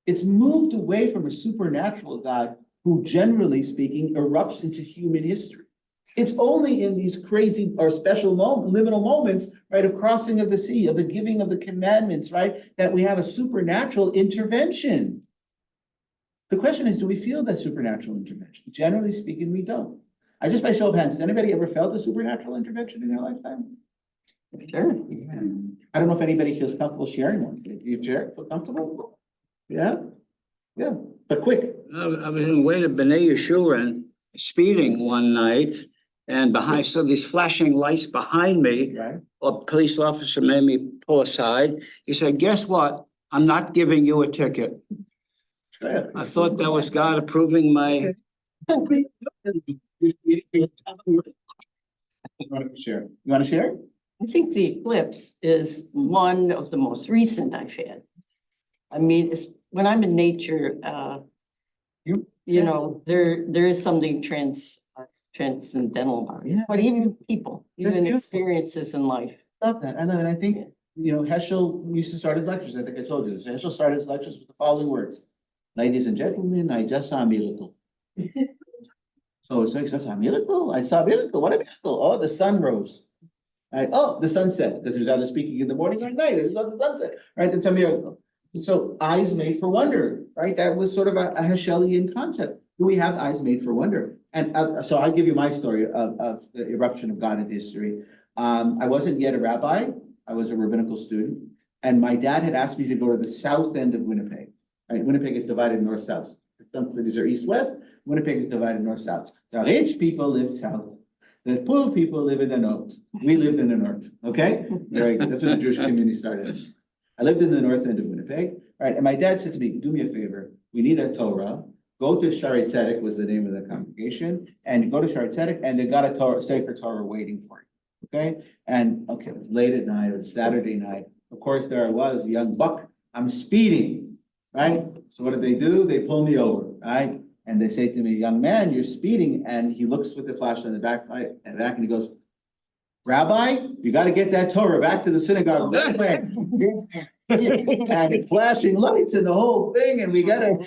It's moved away from a supernatural God who, generally speaking, erupts into human history. It's only in these crazy or special liminal moments, right, of crossing of the sea, of the giving of the commandments, right, that we have a supernatural intervention. The question is, do we feel that supernatural intervention? Generally speaking, we don't. Just by show of hands, has anybody ever felt a supernatural intervention in their lifetime? Sure. Yeah. I don't know if anybody feels comfortable sharing one. Do you share? Feel comfortable? Yeah? Yeah, but quick. I was in the way to B'nai Yeshua speeding one night, and I saw these flashing lights behind me. Right. A police officer made me pull aside. He said, guess what? I'm not giving you a ticket. I thought that was God approving my. You want to share? I think the eclipse is one of the most recent I've had. I mean, it's when I'm in nature, there is something transcendental about it. Yeah. But even people, even beautiful. experiences in life. Love that. I know, and I think, Heschel used to start his lectures. I think I told you this. Heschel started his lectures with the following words. Ladies and gentlemen, I just saw a miracle. So it's like, I saw a miracle? I saw a miracle. What a miracle. Oh, the sun rose. Right? Oh, the sunset, because he was either speaking in the morning or night. It was not the sunset. Right? That's a miracle. So eyes made for wonder, right? That was sort of a Heschelian concept. Do we have eyes made for wonder? And so I'll give you my story of the eruption of God in history. I wasn't yet a rabbi. I was a rabbinical student. And my dad had asked me to go to the south end of Winnipeg. Right? Winnipeg is divided north-south. Some cities are east-west. Winnipeg is divided north-south. The rich people live south. The poor people live in the north. We lived in the north, okay? Right, that's when the Jewish community started. I lived in the north end of Winnipeg, right? And my dad said to me, do me a favor. We need a Torah. Go to Shaarei Tzedek was the name of the congregation, and go to Shaarei Tzedek, and they got a Torah, Sefer Torah waiting for you, okay? And okay, it was late at night. It was Saturday night. Of course, there I was, a young buck. I'm speeding, right? So what did they do? They pull me over, right? And they say to me, young man, you're speeding. And he looks with the flashlight in the back, and he goes, Rabbi, you got to get that Torah back to the synagogue this way. And it's flashing lights and the whole thing, and we got an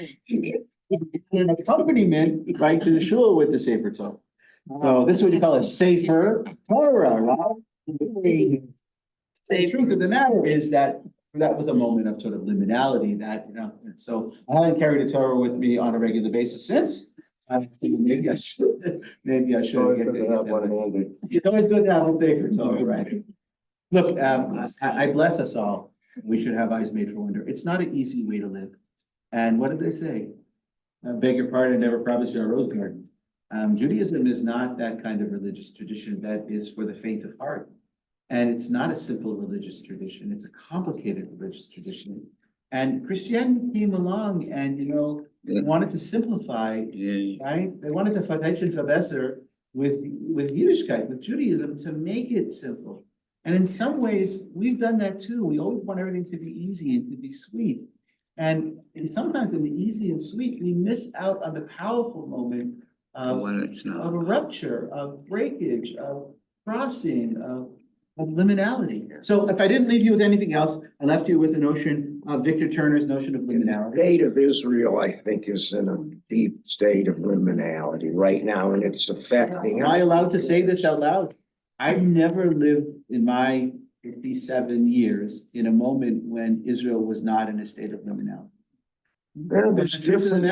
accompaniment right to the shul with the Sefer Torah. So this is what you call a Sefer Torah, right? The truth of the matter is that was a moment of sort of liminality that, so I haven't carried a Torah with me on a regular basis since. I think maybe I should. Maybe I should. It's always good to have one handy. It's always good to have a Sefer Torah, right? Look, I bless us all. We should have eyes made for wonder. It's not an easy way to live. And what did they say? Beg your pardon, never promise you a rose garden. Judaism is not that kind of religious tradition that is for the faint of heart. And it's not a simple religious tradition. It's a complicated religious tradition. And Christianity came along and, wanted to simplify, right? They wanted to Fataychen Fabeser with Yiddishkeit, with Judaism, to make it simple. And in some ways, we've done that too. We always want everything to be easy and to be sweet. And sometimes in the easy and sweet, we miss out on the powerful moment of a rupture, of breakage, of crossing, of liminality. So if I didn't leave you with anything else, I left you with the notion of Victor Turner's notion of The liminality. state of Israel, I think, is in a deep state of liminality right now, and it's affecting. Am I allowed to say this out loud? I've never lived in my 57 years in a moment when Israel was not in a state of liminality. Well, there's different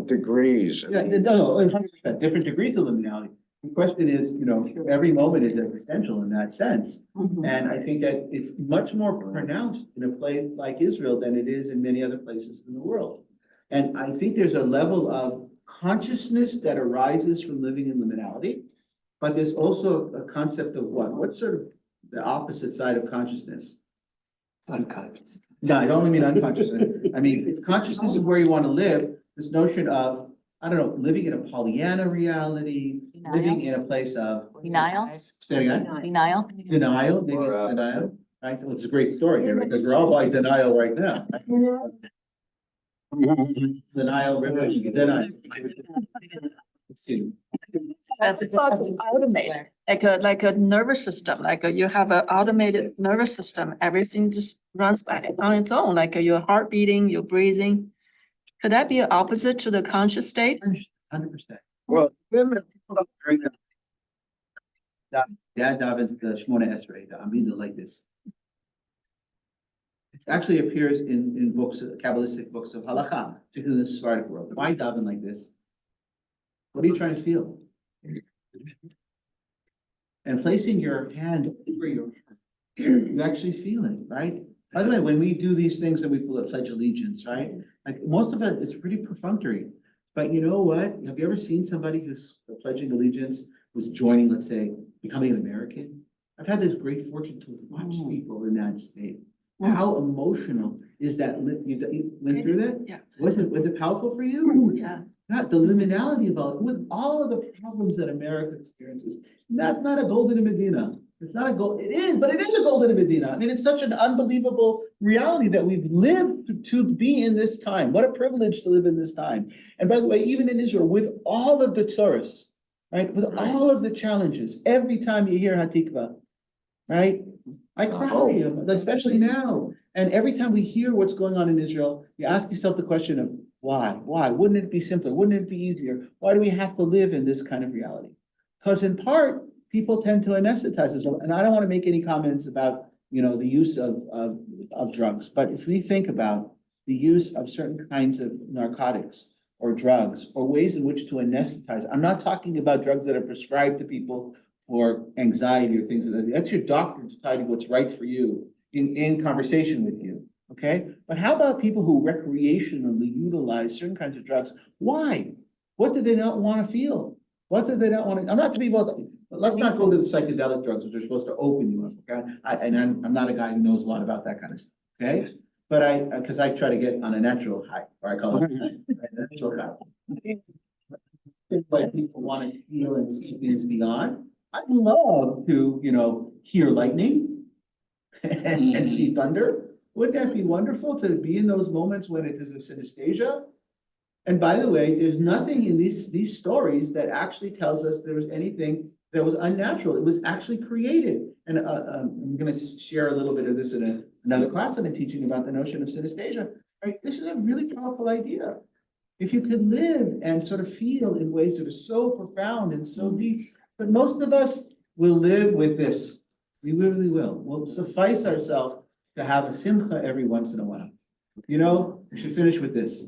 degrees. Yeah, no, 100%, different degrees of liminality. The question is, every moment is existential in that sense. And I think that it's much more pronounced in a place like Israel than it is in many other places in the world. And I think there's a level of consciousness that arises from living in liminality, but there's also a concept of what? What's sort of the opposite side of consciousness? Unconscious. No, I don't mean unconsciousness. I mean, consciousness is where you want to live. This notion of, I don't know, living in a Pollyanna reality, living in a place of. Denial? Say again? Denial? Denial, maybe Or, denial. Right, well, it's a great story here because we're all by denial right now. Denial, denial. Let's see. That's automated, like a nervous system, like you have an automated nervous system, everything just runs by on its own, like your heart beating, your breathing. Could that be opposite to the conscious state? 100%. Well, Dad davens the Shmona Esrei, the Amida like this. It actually appears in books, Kabbalistic books of Halakha, particularly in the Sephardic world. Why daven like this? What are you trying to feel? And placing your hand over your heart, you actually feel it, right? By the way, when we do these things and we pledge allegiance, right? Like most of it is pretty perfunctory. But you know what? Have you ever seen somebody who's pledging allegiance, who's joining, let's say, becoming an American? I've had this great fortune to watch people in that state. How emotional is that? You went through that? Yeah. Was it powerful for you? Yeah. Not the liminality of all, with all of the problems that America experiences. That's not a golden Medina. It's not a gold, it is, but it is a golden Medina. I mean, it's such an unbelievable reality that we've lived to be in this time. What a privilege to live in this time. And by the way, even in Israel, with all of the tsuras, right? With all of the challenges, every time you hear Hatikva, right? I cry, especially now. And every time we hear what's going on in Israel, you ask yourself the question of why? Why? Wouldn't it be simpler? Wouldn't it be easier? Why do we have to live in this kind of reality? Because in part, people tend to anesthetize themselves. And I don't want to make any comments about, the use of drugs. But if we think about the use of certain kinds of narcotics or drugs or ways in which to anesthetize, I'm not talking about drugs that are prescribed to people for anxiety or things like that. That's your doctor deciding what's right for you in conversation with you. Okay, but how about people who recreationally utilize certain kinds of drugs? Why? What do they not want to feel? What do they not want to? I'm not talking about. Let's not go to the psychedelic drugs, which are supposed to open you up. Okay, I'm not a guy who knows a lot about that kind of stuff. Okay, but because I try to get on a natural high, or I call it a natural high. Like people want to feel and see things beyond. I'd love to, hear lightning and see thunder. Wouldn't that be wonderful to be in those moments when it is a synesthesia? And by the way, there's nothing in these stories that actually tells us there was anything that was unnatural. It was actually created. And I'm going to share a little bit of this in another class that I'm teaching about the notion of synesthesia. Right? This is a really powerful idea. If you could live and sort of feel in ways that are so profound and so deep, but most of us will live with this. We really will. We'll suffice ourselves to have a simcha every once in a while. We should finish with this.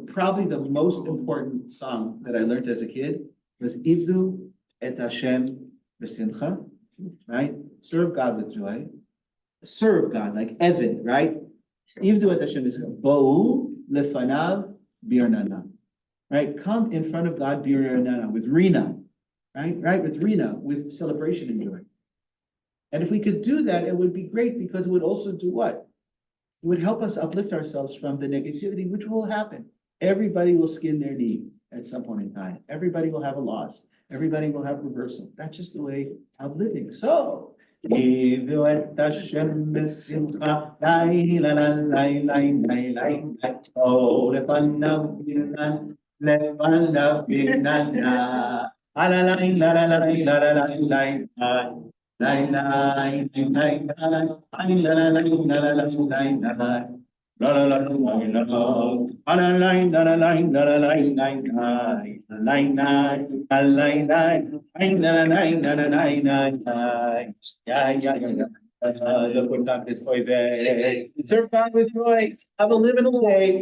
Probably the most important song that I learned as a kid was Ivdu et Hashem b'simcha, right? serve God with joy. Serve God, like Evan, right? Even what Hashem is, Bo'u lefanav birnana. Right? Come in front of God birnana, with Rina. Right? With Rina, with celebration and joy. And if we could do that, it would be great because it would also do what? It would help us uplift ourselves from the negativity, which will happen. Everybody will skin their knee at some point in time. Everybody will have a loss. Everybody will have reversal. That's just the way of living. So, Serve God with joy. Have a liminal day.